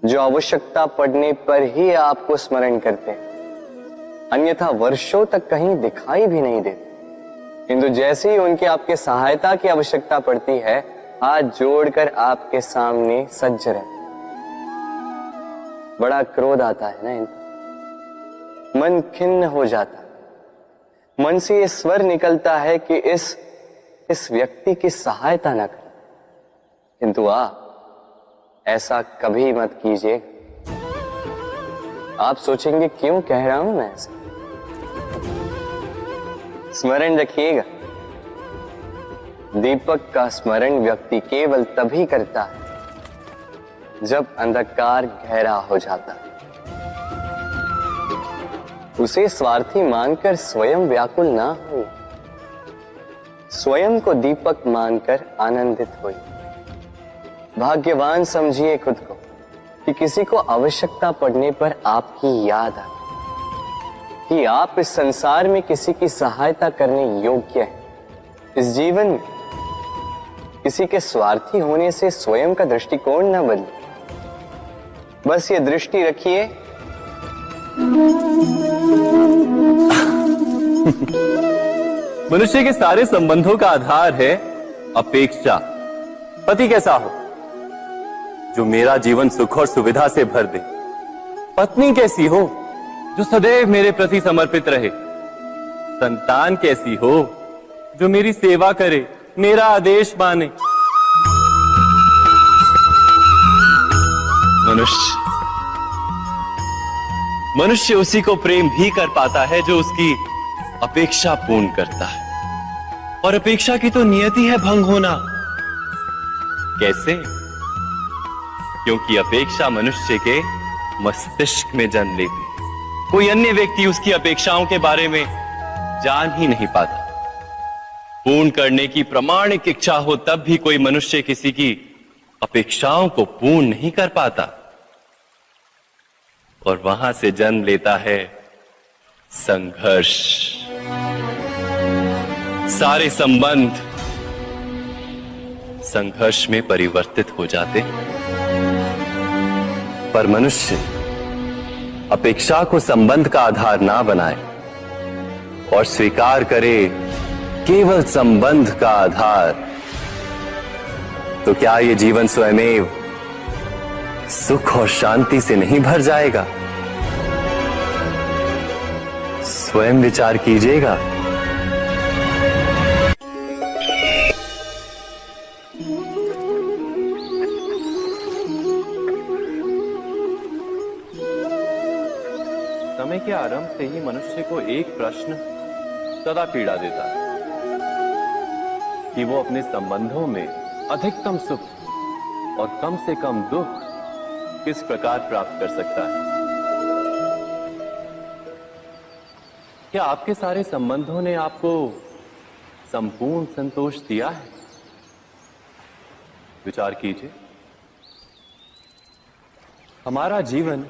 जो आवश्यकता पड़ने पर ही आपको स्मरण करते हैं, अन्यथा वर्षों तक कहीं दिखाई भी नहीं देते। किंतु जैसे ही उनकी आपके सहायता की आवश्यकता पड़ती है, हाथ जोड़कर आपके सामने सज्ज रहते। बड़ा क्रोध आता है ना इनको, मन खिन्न हो जाता है। मन से ये स्वर निकलता है कि इस व्यक्ति की सहायता ना करें। किंतु ऐसा कभी मत कीजिए। आप सोचेंगे क्यों कह रहा हूं मैं ऐसा? स्मरण रखिएगा, दीपक का स्मरण व्यक्ति केवल तभी करता है जब अंधकार गहरा हो जाता है। उसे स्वार्थी मानकर स्वयं व्याकुल ना हो, स्वयं को दीपक मानकर आनंदित हो। भाग्यवान समझिए खुद को कि किसी को आवश्यकता पड़ने पर आपकी याद आए, कि आप इस संसार में किसी की सहायता करने योग्य हैं। इस जीवन में किसी के स्वार्थी होने से स्वयं का दृष्टिकोण न बदले। बस ये दृष्टि रखिए, मनुष्य के सारे संबंधों का आधार है अपेक्षा। पति कैसा हो जो मेरा जीवन सुख और सुविधा से भर दे, पत्नी कैसी हो जो सदैव मेरे प्रति समर्पित रहे, संतान कैसी हो जो मेरी सेवा करे, मेरा आदेश माने। मनुष्य उसी को प्रेम भी कर पाता है जो उसकी अपेक्षा पूर्ण करता है, और अपेक्षा की तो नियति है भंग होना। कैसे? क्योंकि अपेक्षा मनुष्य के मस्तिष्क में जन्म लेती है। कोई अन्य व्यक्ति उसकी अपेक्षाओं के बारे में जान ही नहीं पाता। पूर्ण करने की प्रामाणिक इच्छा हो तब भी कोई मनुष्य किसी की अपेक्षाओं को पूर्ण नहीं कर पाता, और वहां से जन्म लेता है संघर्ष। सारे संबंध संघर्ष में परिवर्तित हो जाते हैं। पर मनुष्य अपेक्षा को संबंध का आधार ना बनाए, और स्वीकार करे केवल संबंध का आधार, तो क्या ये जीवन स्वयमेव सुख और शांति से नहीं भर जाएगा? स्वयं विचार कीजिएगा। समय के आरंभ से ही मनुष्य को एक प्रश्न सदा पीड़ा देता है कि वो अपने संबंधों में अधिकतम सुख और कम से कम दुख किस प्रकार प्राप्त कर सकता है। क्या आपके सारे संबंधों ने आपको संपूर्ण संतोष दिया है? विचार कीजिए। हमारा जीवन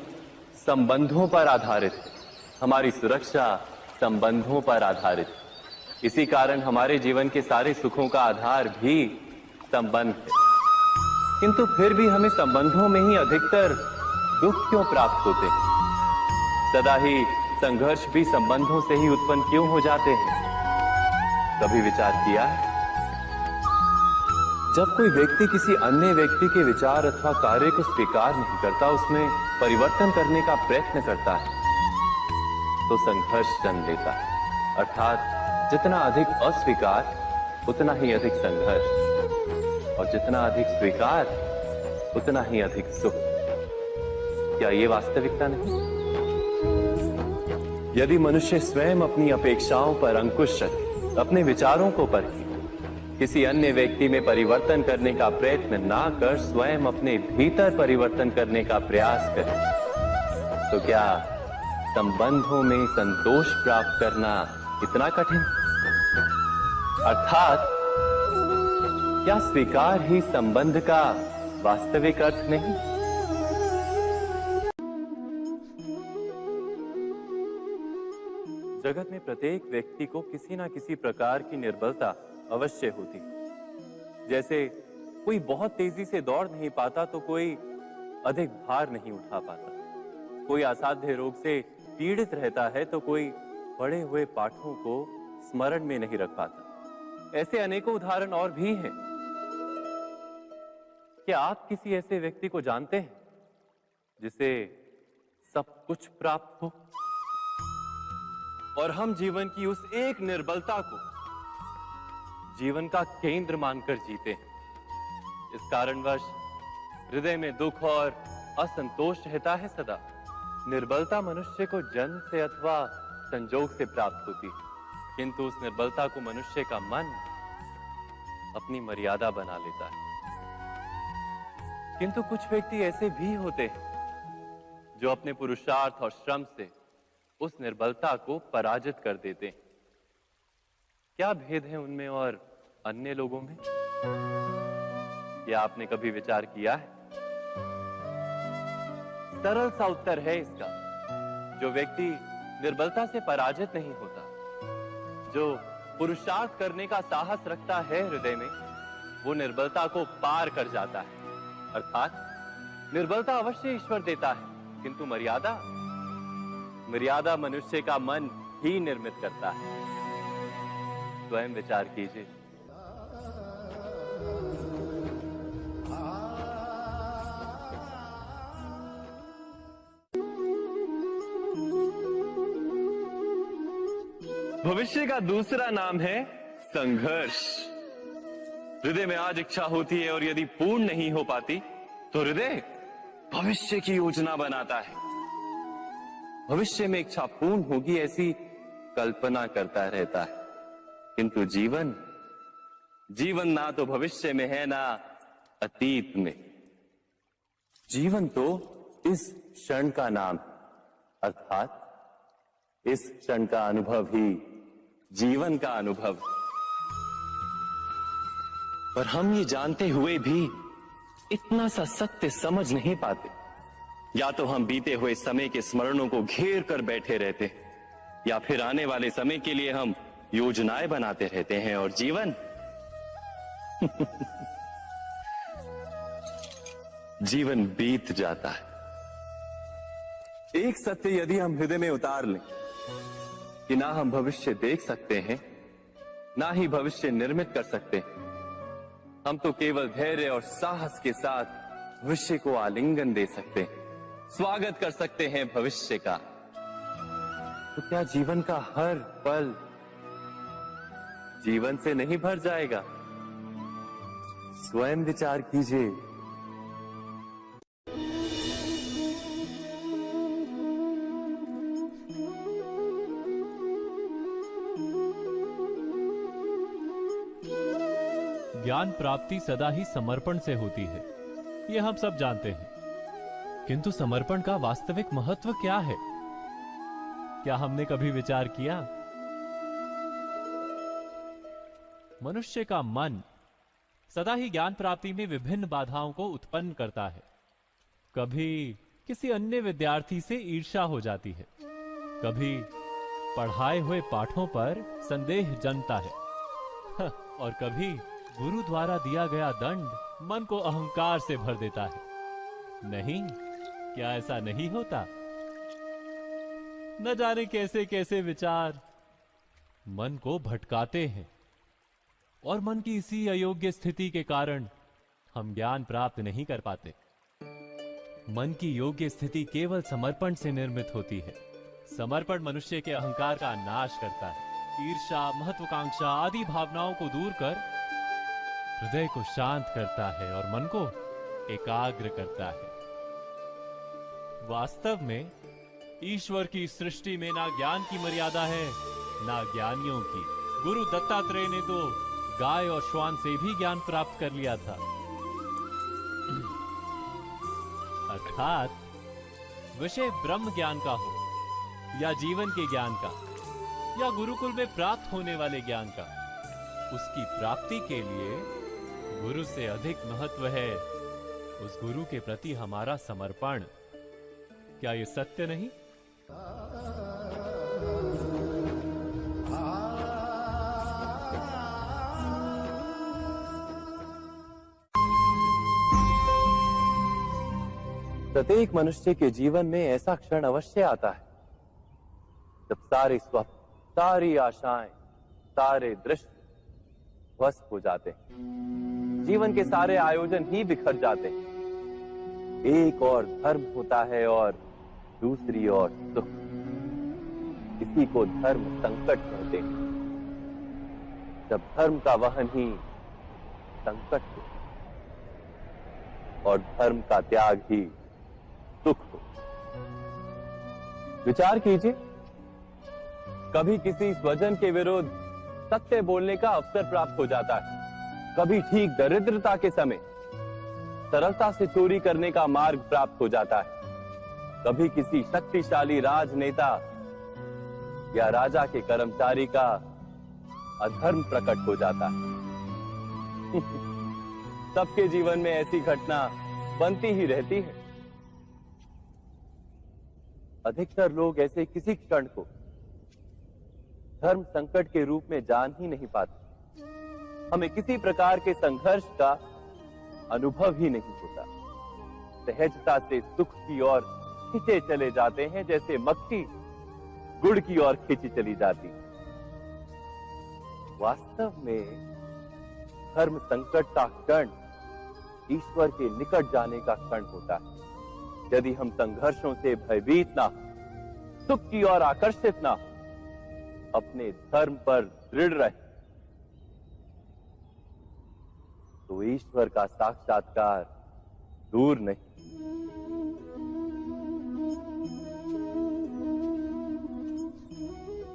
संबंधों पर आधारित है, हमारी सुरक्षा संबंधों पर आधारित है। इसी कारण हमारे जीवन के सारे सुखों का आधार भी संबंध है। किंतु फिर भी हमें संबंधों में ही अधिकतर दुख क्यों प्राप्त होते हैं? सदा ही संघर्ष भी संबंधों से ही उत्पन्न क्यों हो जाते हैं? कभी विचार किया है? जब कोई व्यक्ति किसी अन्य व्यक्ति के विचार अथवा कार्य को स्वीकार नहीं करता, उसमें परिवर्तन करने का प्रयत्न करता है, तो संघर्ष जन्म लेता है। अर्थात जितना अधिक अस्वीकार उतना ही अधिक संघर्ष, और जितना अधिक स्वीकार उतना ही अधिक सुख। क्या ये वास्तविकता नहीं? यदि मनुष्य स्वयं अपनी अपेक्षाओं पर अंकुश रखे, अपने विचारों को परखे, किसी अन्य व्यक्ति में परिवर्तन करने का प्रयत्न ना कर स्वयं अपने भीतर परिवर्तन करने का प्रयास करे, तो क्या संबंधों में संतोष प्राप्त करना इतना कठिन? अर्थात क्या स्वीकार ही संबंध का वास्तविक अर्थ नहीं? जगत में प्रत्येक व्यक्ति को किसी ना किसी प्रकार की निर्बलता अवश्य होती। जैसे कोई बहुत तेजी से दौड़ नहीं पाता तो कोई अधिक भार नहीं उठा पाता, कोई असाध्य रोग से पीड़ित रहता है तो कोई पढ़े हुए पाठों को स्मरण में नहीं रख पाता। ऐसे अनेकों उदाहरण और भी हैं। क्या आप किसी ऐसे व्यक्ति को जानते हैं जिसे सब कुछ प्राप्त हो और हम जीवन की उस एक निर्बलता को जीवन का केंद्र मानकर जीते हैं? इस कारणवश हृदय में दुख और असंतोष रहता है सदा। निर्बलता मनुष्य को जन्म से अथवा संजोग से प्राप्त होती है, किंतु उस निर्बलता को मनुष्य का मन अपनी मर्यादा बना लेता है। किंतु कुछ व्यक्ति ऐसे भी होते हैं जो अपने पुरुषार्थ और श्रम से उस निर्बलता को पराजित कर देते हैं। क्या भेद है उनमें और अन्य लोगों में? क्या आपने कभी विचार किया है? सरल सा उत्तर है इसका। जो व्यक्ति निर्बलता से पराजित नहीं होता, जो पुरुषार्थ करने का साहस रखता है हृदय में, वो निर्बलता को पार कर जाता है। अर्थात निर्बलता अवश्य ईश्वर देता है, किंतु मर्यादा मनुष्य का मन ही निर्मित करता है। स्वयं विचार कीजिए। भविष्य का दूसरा नाम है संघर्ष। हृदय में आज इच्छा होती है और यदि पूर्ण नहीं हो पाती तो हृदय भविष्य की योजना बनाता है। भविष्य में इच्छा पूर्ण होगी ऐसी कल्पना करता रहता है, किंतु जीवन ना तो भविष्य में है ना अतीत में। जीवन तो इस क्षण का नाम है, अर्थात इस क्षण का अनुभव ही जीवन का अनुभव है। पर हम ये जानते हुए भी इतना सा सत्य समझ नहीं पाते। या तो हम बीते हुए समय के स्मरणों को घेर कर बैठे रहते हैं, या फिर आने वाले समय के लिए हम योजनाएं बनाते रहते हैं और जीवन जीवन बीत जाता है। एक सत्य यदि हम हृदय में उतार लें कि ना हम भविष्य देख सकते हैं, ना ही भविष्य निर्मित कर सकते हैं। हम तो केवल धैर्य और साहस के साथ भविष्य को आलिंगन दे सकते हैं, स्वागत कर सकते हैं भविष्य का। तो क्या जीवन का हर पल जीवन से नहीं भर जाएगा? स्वयं विचार कीजिए। ज्ञान प्राप्ति सदा ही समर्पण से होती है, ये हम सब जानते हैं। किंतु समर्पण का वास्तविक महत्व क्या है? क्या हमने कभी विचार किया? मनुष्य का मन सदा ही ज्ञान प्राप्ति में विभिन्न बाधाओं को उत्पन्न करता है। कभी किसी अन्य विद्यार्थी से ईर्ष्या हो जाती है, कभी पढ़ाए हुए पाठों पर संदेह जन्मता है और कभी गुरु द्वारा दिया गया दंड मन को अहंकार से भर देता है। नहीं, क्या ऐसा नहीं होता? न जाने कैसे कैसे विचार मन को भटकाते हैं और मन की इसी अयोग्य स्थिति के कारण हम ज्ञान प्राप्त नहीं कर पाते। मन की योग्य स्थिति केवल समर्पण से निर्मित होती है। समर्पण मनुष्य के अहंकार का नाश करता है, ईर्ष्या, महत्वाकांक्षा आदि भावनाओं को दूर कर हृदय को शांत करता है और मन को एकाग्र करता है। वास्तव में ईश्वर की सृष्टि में ना ज्ञान की मर्यादा है, ना ज्ञानियों की। गुरु दत्तात्रेय ने तो गाय और श्वान से भी ज्ञान प्राप्त कर लिया था। अर्थात विषय ब्रह्म ज्ञान का हो या जीवन के ज्ञान का या गुरुकुल में प्राप्त होने वाले ज्ञान का, उसकी प्राप्ति के लिए गुरु से अधिक महत्व है उस गुरु के प्रति हमारा समर्पण। क्या ये सत्य नहीं? प्रत्येक मनुष्य के जीवन में ऐसा क्षण अवश्य आता है जब सारे स्वप्न, सारी आशाएं, सारे दृश्य ध्वस्त हो जाते हैं। जीवन के सारे आयोजन ही बिखर जाते हैं। एक और धर्म होता है और दूसरी ओर सुख। इसी को धर्म संकट कहते हैं। जब धर्म का वहन ही संकट हो और धर्म का त्याग ही सुख हो। विचार कीजिए, कभी किसी स्वजन के विरुद्ध सत्य बोलने का अवसर प्राप्त हो जाता है, कभी ठीक दरिद्रता के समय सरलता से चोरी करने का मार्ग प्राप्त हो जाता है, कभी किसी शक्तिशाली राजनेता या राजा के कर्मचारी का अधर्म प्रकट हो जाता है। सबके जीवन में ऐसी घटना बनती ही रहती है। अधिकतर लोग ऐसे किसी क्षण को धर्म संकट के रूप में जान ही नहीं पाते। हमें किसी प्रकार के संघर्ष का अनुभव ही नहीं होता। सहजता से सुख की ओर खींचे चले जाते हैं, जैसे मक्खी गुड़ की ओर खींची चली जाती। वास्तव में धर्म संकट का क्षण ईश्वर के निकट जाने का क्षण होता है। यदि हम संघर्षों से भयभीत ना, सुख की ओर आकर्षित ना, अपने धर्म पर दृढ़ रहे, तो ईश्वर का साक्षात्कार दूर नहीं।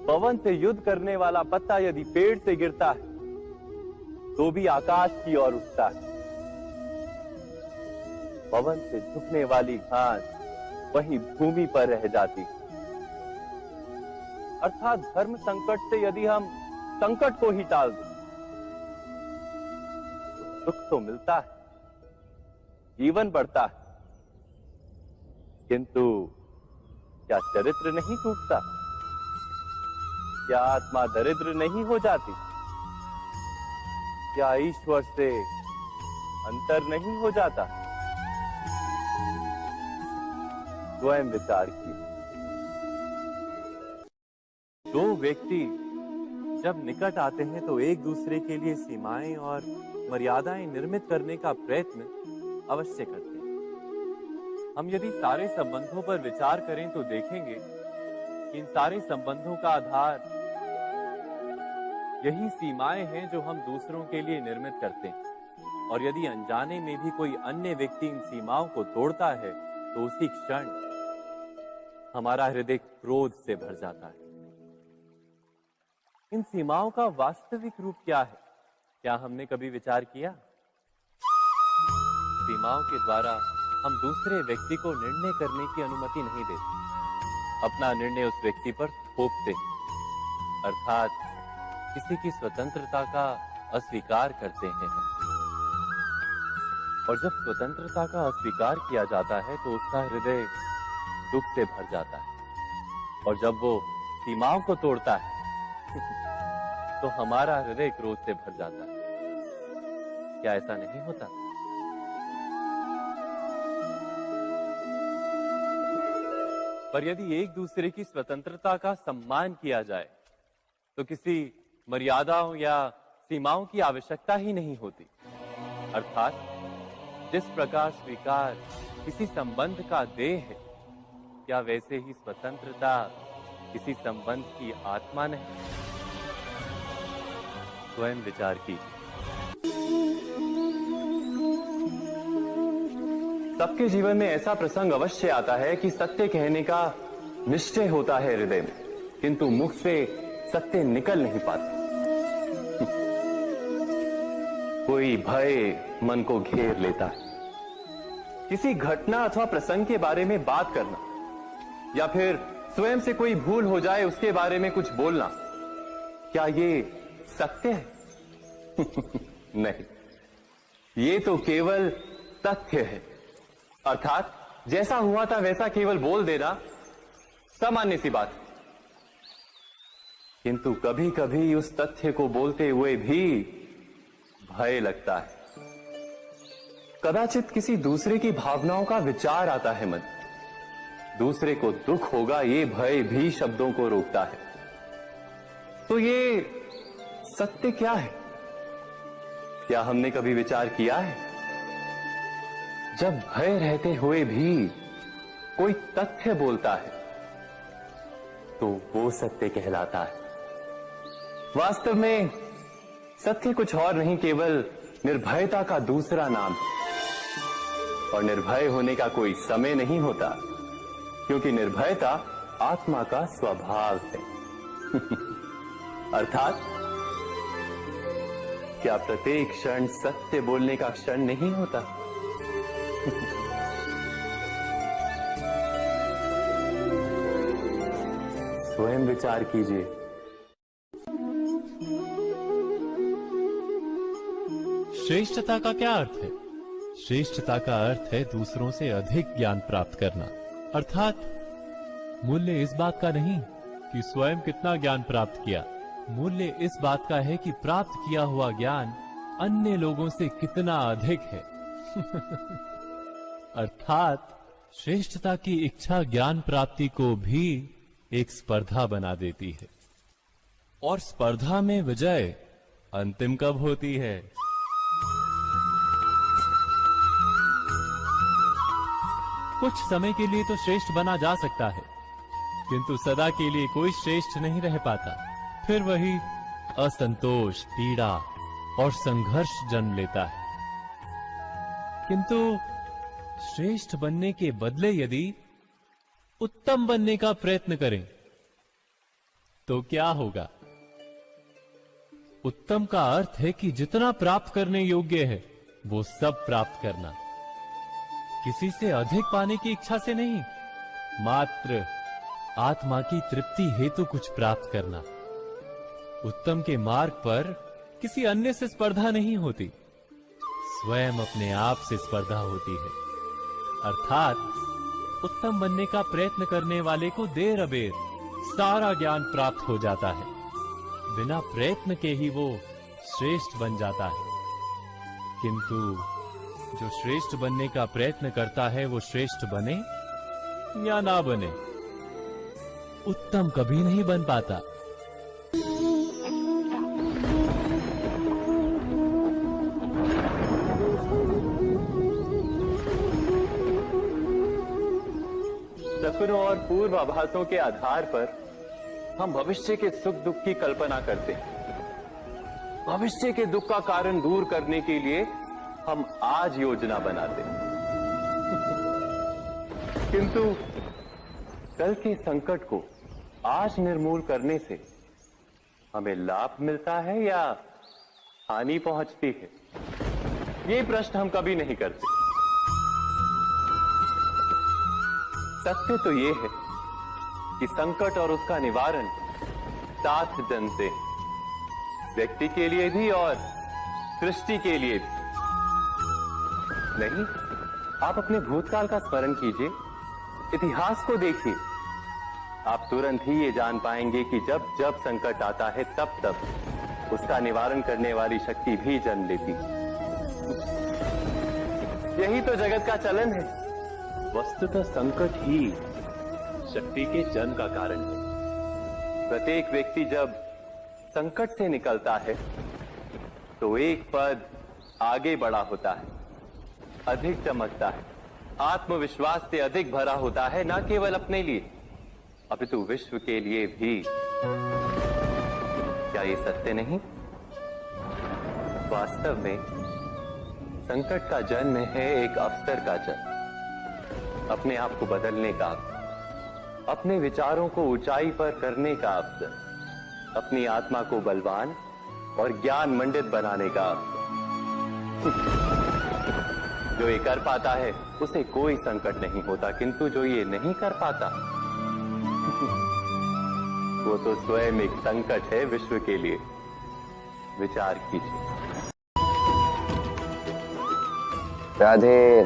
पवन से युद्ध करने वाला पत्ता यदि पेड़ से गिरता है तो भी आकाश की ओर उठता है। पवन से झुकने वाली घास वहीं भूमि पर रह जाती है। अर्थात धर्म संकट से यदि हम संकट को ही टाल दें तो सुख तो मिलता है, जीवन बढ़ता है, किंतु क्या चरित्र नहीं टूटता? क्या आत्मा दरिद्र नहीं हो जाती? क्या ईश्वर से अंतर नहीं हो जाता? स्वयं विचार कीजिए। दो व्यक्ति जब निकट आते हैं तो एक दूसरे के लिए सीमाएं और मर्यादाएं निर्मित करने का प्रयत्न अवश्य करते हैं। हम यदि सारे संबंधों पर विचार करें तो देखेंगे कि इन सारे संबंधों का आधार यही सीमाएं हैं जो हम दूसरों के लिए निर्मित करते हैं। और यदि अनजाने में भी कोई अन्य व्यक्ति इन सीमाओं को तोड़ता है तो उसी क्षण हमारा हृदय क्रोध से भर जाता है। इन सीमाओं का वास्तविक रूप क्या है? क्या हमने कभी विचार किया? सीमाओं के द्वारा हम दूसरे व्यक्ति को निर्णय करने की अनुमति नहीं देते, अपना निर्णय उस व्यक्ति पर थोपते हैं, अर्थात किसी की स्वतंत्रता का अस्वीकार करते हैं। और जब स्वतंत्रता का अस्वीकार किया जाता है तो उसका हृदय दुख से भर जाता है, और जब वो सीमाओं को तोड़ता है तो हमारा हृदय क्रोध से भर जाता है। क्या ऐसा नहीं होता? पर यदि एक दूसरे की स्वतंत्रता का सम्मान किया जाए तो किसी मर्यादाओं या सीमाओं की आवश्यकता ही नहीं होती। अर्थात जिस प्रकार स्वीकार किसी संबंध का देह है, क्या वैसे ही स्वतंत्रता किसी संबंध की आत्मा नहीं? स्वयं विचार कीजिए। सबके जीवन में ऐसा प्रसंग अवश्य आता है कि सत्य कहने का निश्चय होता है हृदय में, किंतु मुख से सत्य निकल नहीं पाता। कोई भय मन को घेर लेता है। किसी घटना अथवा प्रसंग के बारे में बात करना या फिर स्वयं से कोई भूल हो जाए उसके बारे में कुछ बोलना, क्या ये सत्य है? नहीं, ये तो केवल तथ्य है। अर्थात जैसा हुआ था वैसा केवल बोल देना सामान्य सी बात है। किंतु कभी कभी उस तथ्य को बोलते हुए भी भय लगता है। कदाचित किसी दूसरे की भावनाओं का विचार आता है मन, दूसरे को दुख होगा ये भय भी शब्दों को रोकता है। तो ये सत्य क्या है? क्या हमने कभी विचार किया है? जब भय रहते हुए भी कोई तथ्य बोलता है तो वो सत्य कहलाता है। वास्तव में सत्य कुछ और नहीं, केवल निर्भयता का दूसरा नाम है। और निर्भय होने का कोई समय नहीं होता, क्योंकि निर्भयता आत्मा का स्वभाव है। अर्थात क्या प्रत्येक क्षण सत्य बोलने का क्षण नहीं होता? स्वयं विचार कीजिए। श्रेष्ठता का क्या अर्थ है? श्रेष्ठता का अर्थ है दूसरों से अधिक ज्ञान प्राप्त करना। अर्थात मूल्य इस बात का नहीं कि स्वयं कितना ज्ञान प्राप्त किया, मूल्य इस बात का है कि प्राप्त किया हुआ ज्ञान अन्य लोगों से कितना अधिक है। अर्थात श्रेष्ठता की इच्छा ज्ञान प्राप्ति को भी एक स्पर्धा बना देती है। और स्पर्धा में विजय अंतिम कब होती है? कुछ समय के लिए तो श्रेष्ठ बना जा सकता है, किंतु सदा के लिए कोई श्रेष्ठ नहीं रह पाता। फिर वही असंतोष, पीड़ा और संघर्ष जन्म लेता है। किंतु श्रेष्ठ बनने के बदले यदि उत्तम बनने का प्रयत्न करें तो क्या होगा? उत्तम का अर्थ है कि जितना प्राप्त करने योग्य है वो सब प्राप्त करना, किसी से अधिक पाने की इच्छा से नहीं, मात्र आत्मा की तृप्ति हेतु कुछ प्राप्त करना। उत्तम के मार्ग पर किसी अन्य से स्पर्धा नहीं होती, स्वयं अपने आप से स्पर्धा होती है। अर्थात उत्तम बनने का प्रयत्न करने वाले को देर अबेर सारा ज्ञान प्राप्त हो जाता है, बिना प्रयत्न के ही वो श्रेष्ठ बन जाता है। किंतु जो श्रेष्ठ बनने का प्रयत्न करता है वो श्रेष्ठ बने या ना बने, उत्तम कभी नहीं बन पाता। सपनों और पूर्वाभासों के आधार पर हम भविष्य के सुख दुख की कल्पना करते हैं। भविष्य के दुख का कारण दूर करने के लिए हम आज योजना बनाते हैं। किंतु कल के संकट को आज निर्मूल करने से हमें लाभ मिलता है या हानि पहुंचती है, ये प्रश्न हम कभी नहीं करते। सत्य तो ये है कि संकट और उसका निवारण साथ जन से, व्यक्ति के लिए भी और सृष्टि के लिए भी। नहीं, आप अपने भूतकाल का स्मरण कीजिए, इतिहास को देखिए। आप तुरंत ही ये जान पाएंगे कि जब जब संकट आता है तब तब उसका निवारण करने वाली शक्ति भी जन्म लेती है। यही तो जगत का चलन है। वस्तुतः संकट ही शक्ति के जन्म का कारण है। प्रत्येक व्यक्ति जब संकट से निकलता है तो एक पद आगे बढ़ा होता है, अधिक चमकता है, आत्मविश्वास से अधिक भरा होता है, न केवल अपने लिए अपितु विश्व के लिए भी। क्या ये सत्य नहीं? वास्तव में संकट का जन्म है एक अवसर का जन्म, अपने आप को बदलने का अवसर, अपने विचारों को ऊंचाई पर करने का अवसर, अपनी आत्मा को बलवान और ज्ञान मंडित बनाने का अवसर। जो ये कर पाता है उसे कोई संकट नहीं होता, किंतु जो ये नहीं कर पाता वो तो स्वयं एक संकट है विश्व के लिए। विचार कीजिए। राधे